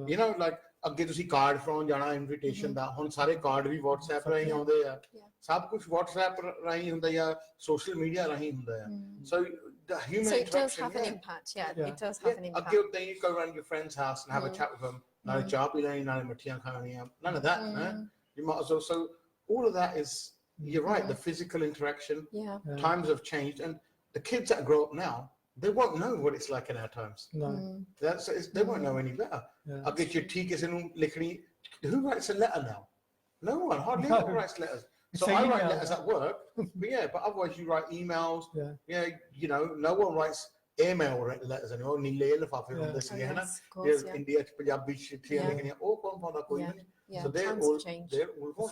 ਯੂ نو ਲਾਈਕ ਅੱਗੇ ਤੁਸੀਂ ਕਾਰਡ ਫੜਾਉਣ ਜਾਣਾ ਇਨਵੀਟੇਸ਼ਨ ਦਾ ਹੁਣ ਸਾਰੇ ਕਾਰਡ ਵੀ WhatsApp ਰਾਹੀਂ ਆਉਂਦੇ ਆ ਸਭ ਕੁਝ WhatsApp ਰਾਹੀਂ ਹੁੰਦਾ ਜਾਂ ਸੋਸ਼ਲ ਮੀਡੀਆ ਰਾਹੀਂ ਹੁੰਦਾ ਆ ਸੋ the human so it does interaction have an impact. It does have an impact. Then you go around your friend's house and have a chat with them. Not a job, not a machine, none of that. You might as well. So all of that is you're right, the physical interaction, Yeah. times have changed, and the kids that grow up now, they won't know what it's like in our times. No. They won't know any better. Yeah. I'll get your tickets and who writes a letter now? No one, hardly anyone writes letters. So I write letters at work, but otherwise you write emails. Yeah. No one writes email letters anymore. नीले लिफाफे होंदे सी है ना. India च पंजाबी चिट्ठियां लिखनियां, वो कौन पाਉਂਦਾ कोई नहीं. So they're all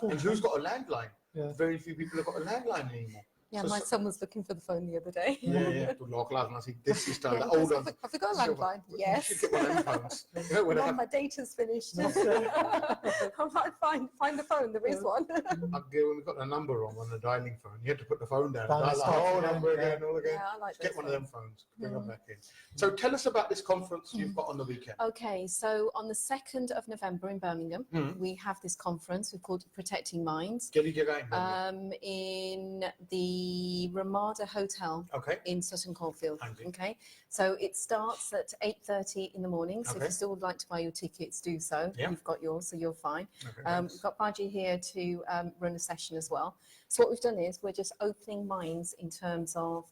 and who's got a landline? Very few people have got a landline anymore. Yeah, my son was looking for the phone the other day. To lock class and I see this is the older. Have we got a landline? Yes. You should get one of them phones. Mum, my data's finished. I'm like, find the phone. There is one. When we got the number wrong on the dialing phone, you had to put the phone down. Dial The whole number again, all again. Yeah, I like Get those one of them phones. Bring them back in. So tell us about this conference you've got on the weekend. Okay, so on the 2nd of November in Birmingham, we have this conference. We've called Protecting Minds. In the Ramada Hotel in Sutton Coldfield. Okay, so it starts at 8:30 in the morning. So if you still would like to buy your tickets, do so. You've got yours, so you're fine. We've got Baji here to run a session as well. So what we've done is we're just opening minds in terms of,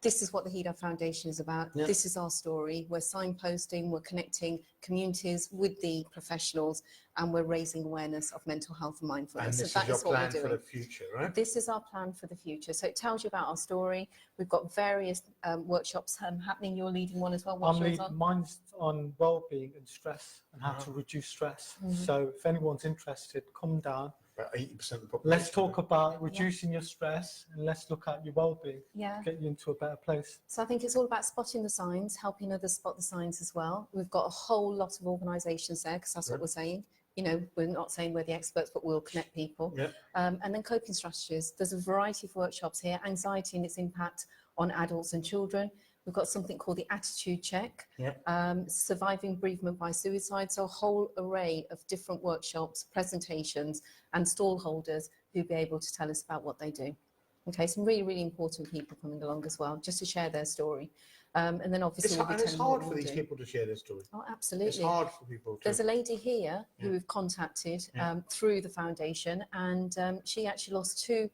this is what the HEDA Foundation is about. This is our story. We're signposting, we're connecting communities with the professionals, and we're raising awareness of mental health and mindfulness. And this so is your plan for the future, right? This is our plan for the future. So it tells you about our story. We've got various workshops happening. You're leading one as well. Mine's on well-being and stress and how to reduce stress. So if anyone's interested, come down. About 80% of the population. Let's talk about reducing your stress and let's look at your well-being. Get you into a better place. So I think it's all about spotting the signs, helping others spot the signs as well. We've got a whole lot of organisations there because that's what we're saying. We're not saying we're the experts, but we'll connect people. And then coping strategies. There's a variety of workshops here. Anxiety and its impact on adults and children. We've got something called the attitude check, surviving bereavement by suicide. So a whole array of different workshops, presentations, and stall holders who'll be able to tell us about what they do. Okay, some really, really important people coming along as well, just to share their story. And then obviously it's hard for these people to share their story. Oh, absolutely. It's hard for people to. There's a lady here who we've contacted through the foundation, and she actually lost two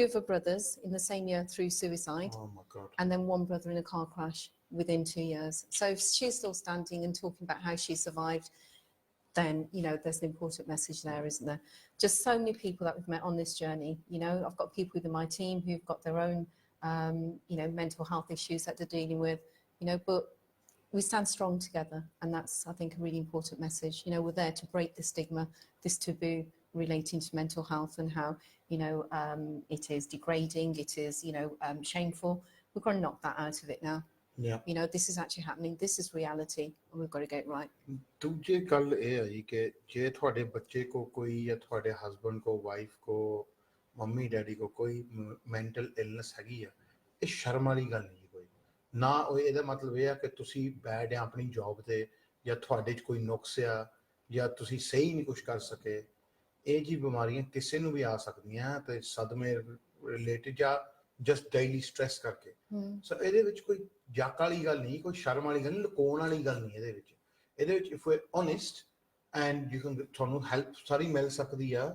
of her brothers in the same year through suicide. Oh my God. And then one brother in a car crash within 2 years. So if she's still standing and talking about how she survived, then, there's an important message there, isn't there? Just so many people that we've met on this journey. I've got people within my team who've got their own, mental health issues that they're dealing with, but we stand strong together. And that's, I think, a really important message. We're there to break the stigma, this taboo relating to mental health and how, it is degrading, it is, shameful. We've got to knock that out of it now. This is actually happening. This is reality, and we've got to get it right. ਦੂਜੀ ਗੱਲ ਇਹ ਹੈ ਜੀ ਕਿ ਜੇ ਤੁਹਾਡੇ ਬੱਚੇ ਕੋ ਕੋਈ ਜਾਂ ਤੁਹਾਡੇ ਹਸਬੰਡ ਕੋ ਵਾਈਫ ਕੋ ਮੰਮੀ ਡੈਡੀ ਕੋ ਕੋਈ ਮੈਂਟਲ ਇਲਨੈਸ ਹੈਗੀ ਆ, ਇਹ ਸ਼ਰਮ ਵਾਲੀ ਗੱਲ ਨਹੀਂ ਕੋਈ ਨਾ। ਉਹ ਇਹਦਾ ਮਤਲਬ ਇਹ ਆ ਕਿ ਤੁਸੀਂ ਬੈਡ ਆ ਆਪਣੀ ਜੌਬ ਤੇ ਜਾਂ ਤੁਹਾਡੇ 'ਚ ਕੋਈ ਨੁਕਸ ਆ ਜਾਂ ਤੁਸੀਂ ਸਹੀ ਨਹੀਂ ਕੁਝ ਕਰ ਸਕੇ। ਇਹ ਜੀ ਬਿਮਾਰੀਆਂ ਕਿਸੇ ਨੂੰ ਵੀ ਆ ਸਕਦੀਆਂ ਤੇ ਸਦਮੇ ਰਿਲੇਟਡ ਜਾਂ ਜਸਟ ਡੇਲੀ ਸਟ੍ਰੈਸ ਕਰਕੇ। ਸੋ ਇਹਦੇ ਵਿੱਚ ਕੋਈ ਜਾਕ ਵਾਲੀ ਗੱਲ ਨਹੀਂ, ਕੋਈ ਸ਼ਰਮ ਵਾਲੀ ਗੱਲ ਨਹੀਂ, ਲੁਕਾਉਣ ਵਾਲੀ ਗੱਲ ਨਹੀਂ ਇਹਦੇ ਵਿੱਚ। ਇਹਦੇ ਵਿੱਚ if you are honest and you can, ਤੁਹਾਨੂੰ ਹੈਲਪ ਸਾਰੀ ਮਿਲ ਸਕਦੀ ਆ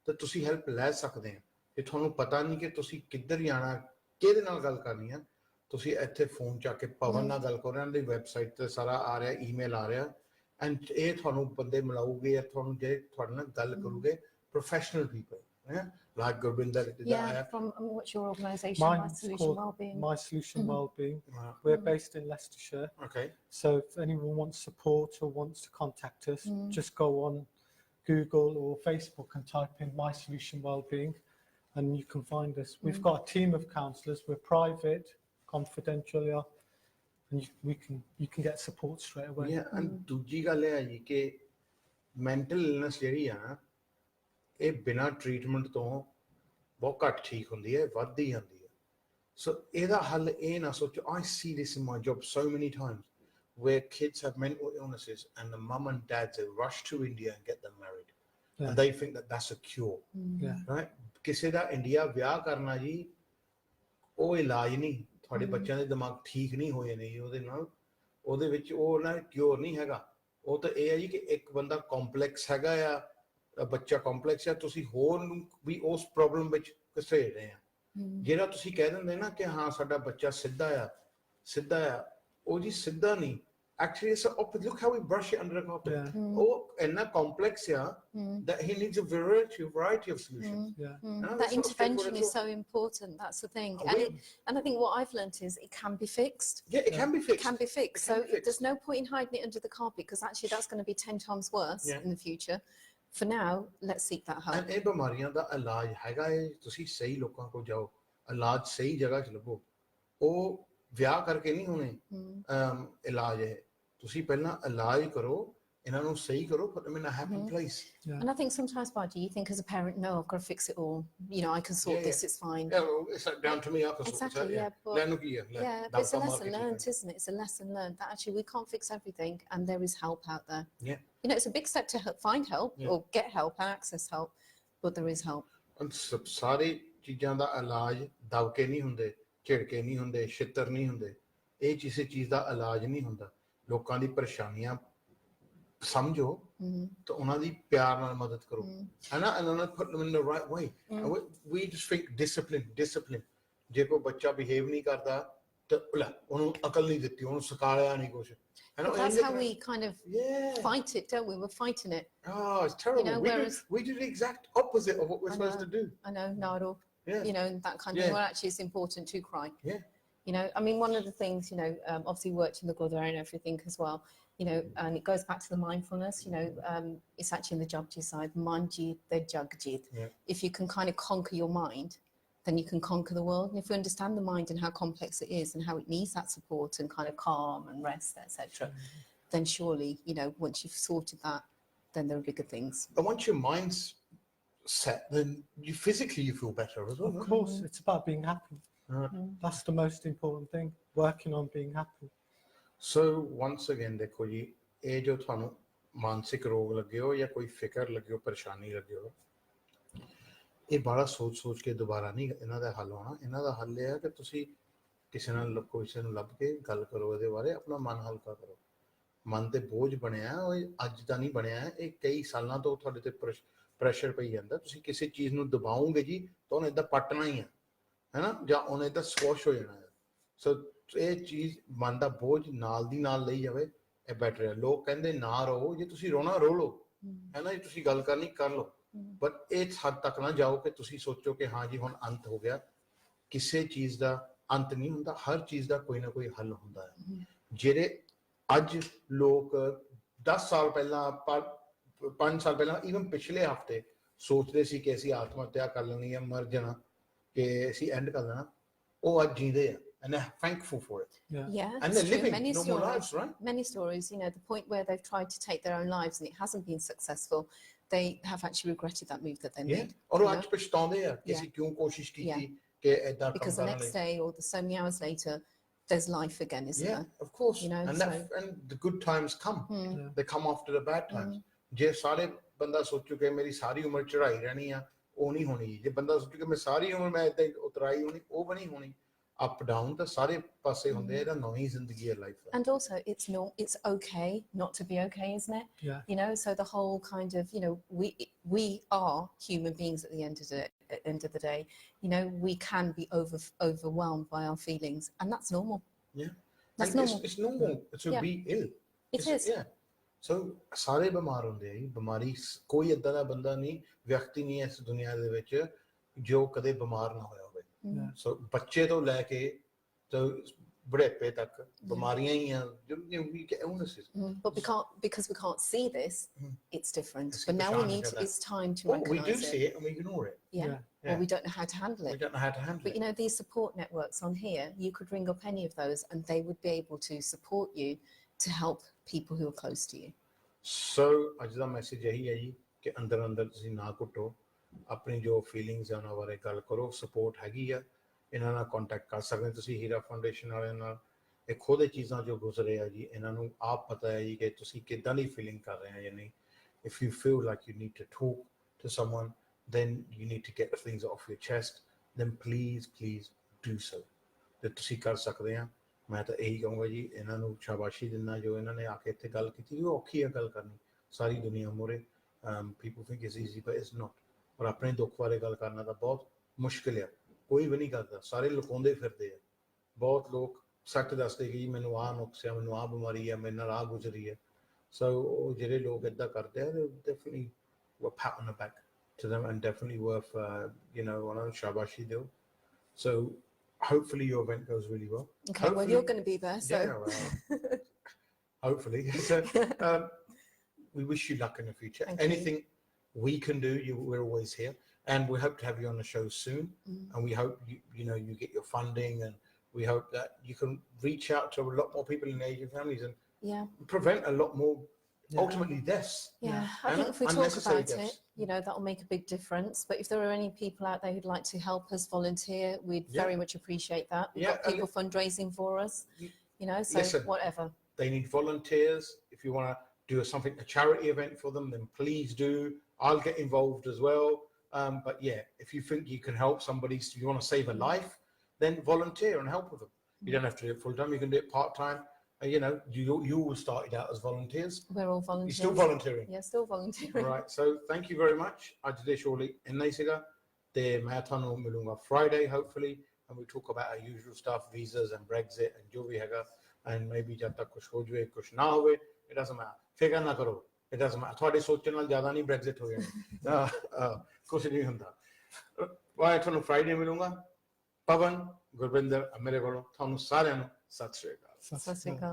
ਤਾਂ ਤੁਸੀਂ ਹੈਲਪ ਲੈ ਸਕਦੇ ਆ। ਜੇ ਤੁਹਾਨੂੰ ਪਤਾ ਨਹੀਂ ਕਿ ਤੁਸੀਂ ਕਿੱਧਰ ਜਾਣਾ, ਕਿਹਦੇ ਨਾਲ ਗੱਲ ਕਰਨੀ ਆ, ਤੁਸੀਂ ਇੱਥੇ ਫੋਨ ਚੱਕ ਕੇ ਪਵਨ ਨਾਲ ਗੱਲ ਕਰੋ। ਇਹਨਾਂ ਦੀ ਵੈਬਸਾਈਟ ਤੇ ਸਾਰਾ ਆ ਰਿਹਾ, ਈਮੇਲ ਆ ਰਿਹਾ, ਐਂਡ ਇਹ ਤੁਹਾਨੂੰ ਬੰਦੇ ਮਿਲਾਉਗੇ ਜਾਂ ਤੁਹਾਨੂੰ ਜੇ ਤੁਹਾਡੇ ਨਾਲ ਗੱਲ ਕਰੂਗੇ professional people, like Gurbinder. From what's your organisation? My Solution Wellbeing. My Solution Wellbeing. We're based in Leicestershire. Okay. So if anyone wants support or wants to contact us, just go on Google or Facebook and type in My Solution Wellbeing, and you can find us. We've got a team of counsellors. We're private, confidential, and you can get support straight away. Yeah, and ਦੂਜੀ ਗੱਲ ਇਹ ਹੈ ਜੀ ਕਿ mental illness ਜਿਹੜੀ ਆ ਨਾ, ਇਹ ਬਿਨਾਂ ਟ੍ਰੀਟਮੈਂਟ ਤੋਂ ਬਹੁਤ ਘੱਟ ਠੀਕ ਹੁੰਦੀ ਹੈ, ਵੱਧਦੀ ਜਾਂਦੀ ਹੈ। ਸੋ ਇਹਦਾ ਹੱਲ ਇਹ ਨਾ ਸੋਚੋ। I see this in my job so many times where kids have mental illnesses and the mum and dad, they rush to India and get them married. And they think that that's a cure. Right? ਕਿਸੇ ਦਾ India ਵਿਆਹ ਕਰਨਾ ਜੀ, ਉਹ ਇਲਾਜ ਨਹੀਂ। ਤੁਹਾਡੇ ਬੱਚਿਆਂ ਦੇ ਦਿਮਾਗ ਠੀਕ ਨਹੀਂ ਹੋਏ ਨੇ ਜੀ ਉਹਦੇ ਨਾਲ, ਉਹਦੇ ਵਿੱਚ ਉਹ ਨਾ ਕਿਉਰ ਨਹੀਂ ਹੈਗਾ। ਉਹ ਤਾਂ ਇਹ ਹੈ ਜੀ ਕਿ ਇੱਕ ਬੰਦਾ ਕੰਪਲੈਕਸ ਹੈਗਾ ਆ, ਬੱਚਾ ਕੰਪਲੈਕਸ ਆ ਤੁਸੀਂ ਹੋਰ ਨੂੰ ਵੀ ਉਸ ਪ੍ਰੋਬਲਮ ਵਿੱਚ ਘਸੇੜ ਰਹੇ ਆ ਜਿਹੜਾ ਤੁਸੀਂ ਕਹਿ ਦਿੰਦੇ ਨਾ ਕਿ ਹਾਂ ਸਾਡਾ ਬੱਚਾ ਸਿੱਧਾ ਆ ਉਹ ਜੀ ਸਿੱਧਾ ਨਹੀਂ actually it's opposite. Look how we brush it under the carpet. Oh, and that complex, that he needs a variety of solutions. That intervention is so important. That's the thing. And I think what I've learnt is it can be fixed. Yeah, it can be fixed. It can be fixed. So there's no point in hiding it under the carpet because actually that's going to be 10 times worse in the future. For now, let's seek that help. And ਇਹ ਬਿਮਾਰੀਆਂ ਦਾ ਇਲਾਜ ਹੈਗਾ ਹੈ ਤੁਸੀਂ ਸਹੀ ਲੋਕਾਂ ਕੋਲ ਜਾਓ ਇਲਾਜ ਸਹੀ ਜਗ੍ਹਾ 'ਚ ਲੱਭੋ ਉਹ ਵਿਆਹ ਕਰਕੇ ਨਹੀਂ ਹੋਣੇ ਇਲਾਜ ਹੈ ਤੁਸੀਂ ਪਹਿਲਾਂ ਇਲਾਜ ਕਰੋ ਇਹਨਾਂ ਨੂੰ ਸਹੀ ਕਰੋ put them in a happy place. And I think sometimes, Baji, you think as a parent, no, I've got to fix it all. You know, I can sort this, it's fine. Yeah, well, it's like down to me, I can Exactly, sort it out. But it's a lesson learned, isn't it? It's a lesson learned that actually we can't fix everything and there is help out there. Yeah. You know, it's a big step to find help or get help and access help, but there is help. And ਸਾਰੇ ਚੀਜ਼ਾਂ ਦਾ ਇਲਾਜ ਦਬਕੇ ਨਹੀਂ ਹੁੰਦੇ ਝਿੜਕੇ ਨਹੀਂ ਹੁੰਦੇ ਛਿੱਤਰ ਨਹੀਂ ਹੁੰਦੇ ਇਹ ਕਿਸੇ ਚੀਜ਼ ਦਾ ਇਲਾਜ ਨਹੀਂ ਹੁੰਦਾ ਲੋਕਾਂ ਦੀ ਪਰੇਸ਼ਾਨੀਆਂ ਸਮਝੋ ਤਾਂ ਉਹਨਾਂ ਦੀ ਪਿਆਰ ਨਾਲ ਮਦਦ ਕਰੋ ਹੈਨਾ and then put them in the right way. We just think discipline ਜੇ ਕੋਈ ਬੱਚਾ ਬਿਹੇਵ ਨਹੀਂ ਕਰਦਾ ਤਾਂ ਲੈ ਉਹਨੂੰ ਅਕਲ ਨਹੀਂ ਦਿੱਤੀ ਉਹਨੂੰ ਸਿਖਾਇਆ ਨਹੀਂ ਕੁਝ That's how we kind of fight it, don't we? We're fighting it. Oh, it's terrible. You know, we do the exact opposite of what we're supposed to do. I know, Naro. You know, that kind of thing. Well, actually, it's important to cry. You know, I mean, one of the things, you know, obviously worked in the Gurdwara and everything as well, you know, and it goes back to the mindfulness, you know, it's actually in the Jagji side, Manjit, the Jagjit. If you can kind of conquer your mind, then you can conquer the world. And if you understand the mind and how complex it is and how it needs that support and kind of calm and rest, etc., then surely, you know, once you've sorted that, then there are bigger things. And once your mind's set, then you physically you feel better as well. Of course, it's about being happy. That's the most important thing, working on being happy. So once again, देखो जी ये जो थानू मानसिक रोग लगे हो या कोई फिक्र लगे हो परेशानी लगे हो ਇਹ ਬੜਾ ਸੋਚ ਕੇ ਦੁਬਾਰਾ ਨਹੀਂ ਇਹਨਾਂ ਦਾ ਹੱਲ ਹੋਣਾ ਇਹਨਾਂ ਦਾ ਹੱਲ ਇਹ ਹੈ ਕਿ ਤੁਸੀਂ ਕਿਸੇ ਨਾਲ ਕਿਸੇ ਨੂੰ ਲੱਭ ਕੇ ਗੱਲ ਕਰੋ ਇਹਦੇ ਬਾਰੇ ਆਪਣਾ ਮਨ ਹਲਕਾ ਕਰੋ ਮਨ ਤੇ ਬੋਝ ਬਣਿਆ ਉਹ ਅੱਜ ਦਾ ਨਹੀਂ ਬਣਿਆ ਇਹ ਕਈ ਸਾਲਾਂ ਤੋਂ ਤੁਹਾਡੇ ਤੇ ਪ੍ਰੈਸ਼ਰ ਪਈ ਜਾਂਦਾ ਤੁਸੀਂ ਕਿਸੇ ਚੀਜ਼ ਨੂੰ ਦਬਾਓਗੇ ਜੀ ਤਾਂ ਉਹਨੇ ਇਦਾਂ ਪੱਟਣਾ ਹੀ ਹੈ ਨਾ ਜਾਂ ਉਹਨੇ ਇਦਾਂ ਸਕੁਐਸ਼ ਹੋ ਜਾਣਾ ਹੈ ਸੋ ਇਹ ਚੀਜ਼ ਮਨ ਦਾ ਬੋਝ ਨਾਲ ਦੀ ਨਾਲ ਲਈ ਜਾਵੇ ਇਹ ਬੈਟਰ ਹੈ ਲੋਕ ਕਹਿੰਦੇ ਨਾ ਰੋ ਜੇ ਤੁਸੀਂ ਰੋਣਾ ਰੋ ਲਓ ਹੈ ਨਾ ਜੇ ਤੁਸੀਂ ਗੱਲ ਕਰਨੀ ਕਰ ਲਓ ਬਟ ਇਸ ਹੱਦ ਤੱਕ ਨਾ ਜਾਓ ਕਿ ਤੁਸੀਂ ਸੋਚੋ ਕਿ ਹਾਂ ਜੀ ਹੁਣ ਅੰਤ ਹੋ ਗਿਆ ਕਿਸੇ ਚੀਜ਼ ਦਾ ਅੰਤ ਨਹੀਂ ਹੁੰਦਾ ਹਰ ਚੀਜ਼ ਦਾ ਕੋਈ ਨਾ ਕੋਈ ਹੱਲ ਹੁੰਦਾ ਹੈ ਜਿਹੜੇ ਅੱਜ ਲੋਕ 10 ਸਾਲ ਪਹਿਲਾਂ 5 ਸਾਲ ਪਹਿਲਾਂ ਈਵਨ ਪਿਛਲੇ ਹਫਤੇ ਸੋਚਦੇ ਸੀ ਕਿ ਅਸੀਂ ਆਤਮ ਹੱਤਿਆ ਕਰ ਲੈਣੀ ਹੈ ਮਰ ਜਾਣਾ ਕਿ ਅਸੀਂ ਐਂਡ ਕਰ ਲੈਣਾ ਉਹ ਅੱਜ ਜੀਂਦੇ ਆ and they're thankful for it. And they're living normal lives, right? Many stories, you know, the point where they've tried to take their own lives and it hasn't been successful, they have actually regretted that move that they made. Or ਅੱਜ ਪਛਤਾਉਂਦੇ ਆ ਕਿ ਅਸੀਂ ਕਿਉਂ ਕੋਸ਼ਿਸ਼ ਕੀਤੀ ਕਿ ਏਦਾਂ ਕੰਮ because the next day or so many hours later there's life again, isn't there? Of course. You know, and the good times come. They come after the bad times. ਜੇ ਸਾਰੇ ਬੰਦਾ ਸੋਚੂ ਕਿ ਮੇਰੀ ਸਾਰੀ ਉਮਰ ਚੜਾਈ ਰਹਿਣੀ ਆ ਉਹ ਨਹੀਂ ਹੋਣੀ ਜੇ ਬੰਦਾ ਸੋਚੂ ਕਿ ਮੈਂ ਸਾਰੀ ਉਮਰ ਮੈਂ ਏਦਾਂ ਉਤਰਾਈ ਹੋਣੀ ਉਹ ਵੀ ਨਹੀਂ ਹੋਣੀ up down ਤਾਂ ਸਾਰੇ ਪਾਸੇ ਹੁੰਦੇ ਇਹਦਾ ਨਵੀਂ ਜ਼ਿੰਦਗੀ ਹੈ life the and also it's okay not to be okay, isn't it? You know, so the whole kind of, you know, we are human beings at the end of the day. You know, we can be overwhelmed by our feelings and that's normal. That's normal. It's normal to be ill. It is. So ਸਾਰੇ ਬਿਮਾਰ ਹੁੰਦੇ ਆ ਬਿਮਾਰੀ ਕੋਈ ਏਦਾਂ ਦਾ ਬੰਦਾ ਨਹੀਂ ਵਿਅਕਤੀ ਨਹੀਂ ਇਸ ਦੁਨੀਆ ਦੇ ਵਿੱਚ ਜੋ ਕਦੇ ਬਿਮਾਰ ਨਾ ਹੋਇਆ ਸੋ ਬੱਚੇ ਤੋਂ ਲੈ ਕੇ ਤੇ ਬੁਢੇਪੇ ਤੱਕ ਬਿਮਾਰੀਆਂ ਹੀ ਆ but because we can't see this it's different but now it's time to recognize we do see it and we ignore it or we don't know how to handle it but you know these support networks on here you could ring up any of those and they would be able to support you to help people who are close to you so ਅੱਜ ਦਾ message ਇਹੀ ਹੈ ਜੀ ਕਿ ਅੰਦਰ ਤੁਸੀਂ ਨਾ ਘੁੱਟੋ ਆਪਣੀ ਜੋ ਫੀਲਿੰਗਸ ਆ ਉਹਨਾਂ ਬਾਰੇ ਗੱਲ ਕਰੋ ਸਪੋਰਟ ਹੈਗੀ ਆ ਇਹਨਾਂ ਨਾਲ ਕੰਟੈਕਟ ਕਰ ਸਕਦੇ ਤੁਸੀਂ ਹੀਰਾ ਫਾਊਂਡੇਸ਼ਨ ਵਾਲਿਆਂ ਨਾਲ ਇਹ ਖੁਦ ਇਹ ਚੀਜ਼ਾਂ ਜੋ ਗੁਜ਼ਰੇ ਆ ਜੀ ਇਹਨਾਂ ਨੂੰ ਆਪ ਪਤਾ ਹੈ ਜੀ ਕਿ ਤੁਸੀਂ ਕਿੱਦਾਂ ਦੀ ਫੀਲਿੰਗ ਕਰ ਰਹੇ ਆ ਜਾਂ ਨਹੀਂ if you feel like you need to talk to someone then you need to get things off your chest then please do so ਤੇ ਤੁਸੀਂ ਕਰ ਸਕਦੇ ਆ ਮੈਂ ਤਾਂ ਇਹੀ ਕਹੂੰਗਾ ਜੀ ਇਹਨਾਂ ਨੂੰ ਸ਼ਾਬਾਸ਼ੀ ਦਿੰਦਾ ਜੋ ਇਹਨਾਂ ਨੇ ਆ ਕੇ ਇੱਥੇ ਗੱਲ ਕੀਤੀ ਉਹ ਔਖੀ ਆ ਗੱਲ ਕਰਨੀ ਸਾਰੀ ਦੁਨੀਆ ਮੂਹਰੇ people think it's easy but it's not और अपने दुख बारे गल करना तो बहुत मुश्किल है कोई भी नहीं करता सारे लुकाਉਂਦੇ ਫਿਰਦੇ ਆ बहुत लोग सच दसदे कि मैनू आ नुक्स है मैनू आ बीमारी है मेरे नाल आ गुजरी है so ਜਿਹੜੇ लोग इदा करते हैं they definitely were pat on the back to them and definitely worth you know ਉਹਨਾਂ ਨੂੰ ਸ਼ਾਬਾਸ਼ੀ ਦਿਓ so hopefully your event goes really well Okay, hopefully, well, you're going to be there, so. yeah, well, hopefully. So, we wish you luck in the future. Thank Anything we can do, we're always here, and we hope to have you on the show soon. And we hope you get your funding, and we hope that you can reach out to a lot more people in Asian families and prevent a lot more. Ultimately, deaths. Yeah, I think if we talk about it, that'll make a big difference. But if there are any people out there who'd like to help us volunteer, we'd very much appreciate that. We've got people fundraising for us, so listen, whatever. They need volunteers. If you want to do a charity event for them, then please do. I'll get involved as well. But yeah, if you think you can help somebody, so you want to save a life, then volunteer and help with them. You don't have to do it full time. You can do it part time. You all started out as volunteers. We're all volunteers. You're still volunteering. Yeah, still volunteering. Right. So thank you very much. ਅੱਜ ਦੇ show ਇੰਨਾ ਹੀ ਸੀਗਾ ਤੇ ਮੈਂ ਤੁਹਾਨੂੰ ਮਿਲੂੰਗਾ Friday hopefully and we talk about our usual stuff, visas and Brexit and ਜੋ ਵੀ ਹੈਗਾ and maybe ਜਦ ਤੱਕ ਕੁਝ ਹੋ ਜਾਵੇ ਕੁਝ ਨਾ ਹੋਵੇ it doesn't matter. ਫਿਕਰ ਨਾ ਕਰੋ. It doesn't matter. ਤੁਹਾਡੇ ਸੋਚਣ ਨਾਲ ਜ਼ਿਆਦਾ ਨਹੀਂ Brexit ਹੋ ਜਾਣਾ. ਕੁਝ ਨਹੀਂ ਹੁੰਦਾ. ਮੈਂ ਤੁਹਾਨੂੰ Friday ਮਿਲੂੰਗਾ. ਪਵਨ ਗੁਰਵਿੰਦਰ ਮੇਰੇ ਕੋਲੋਂ ਤੁਹਾਨੂੰ ਸਾਰਿਆਂ ਨੂੰ ਸਤਿ ਸ਼੍ਰੀ ਅਕਾਲ. Sasika.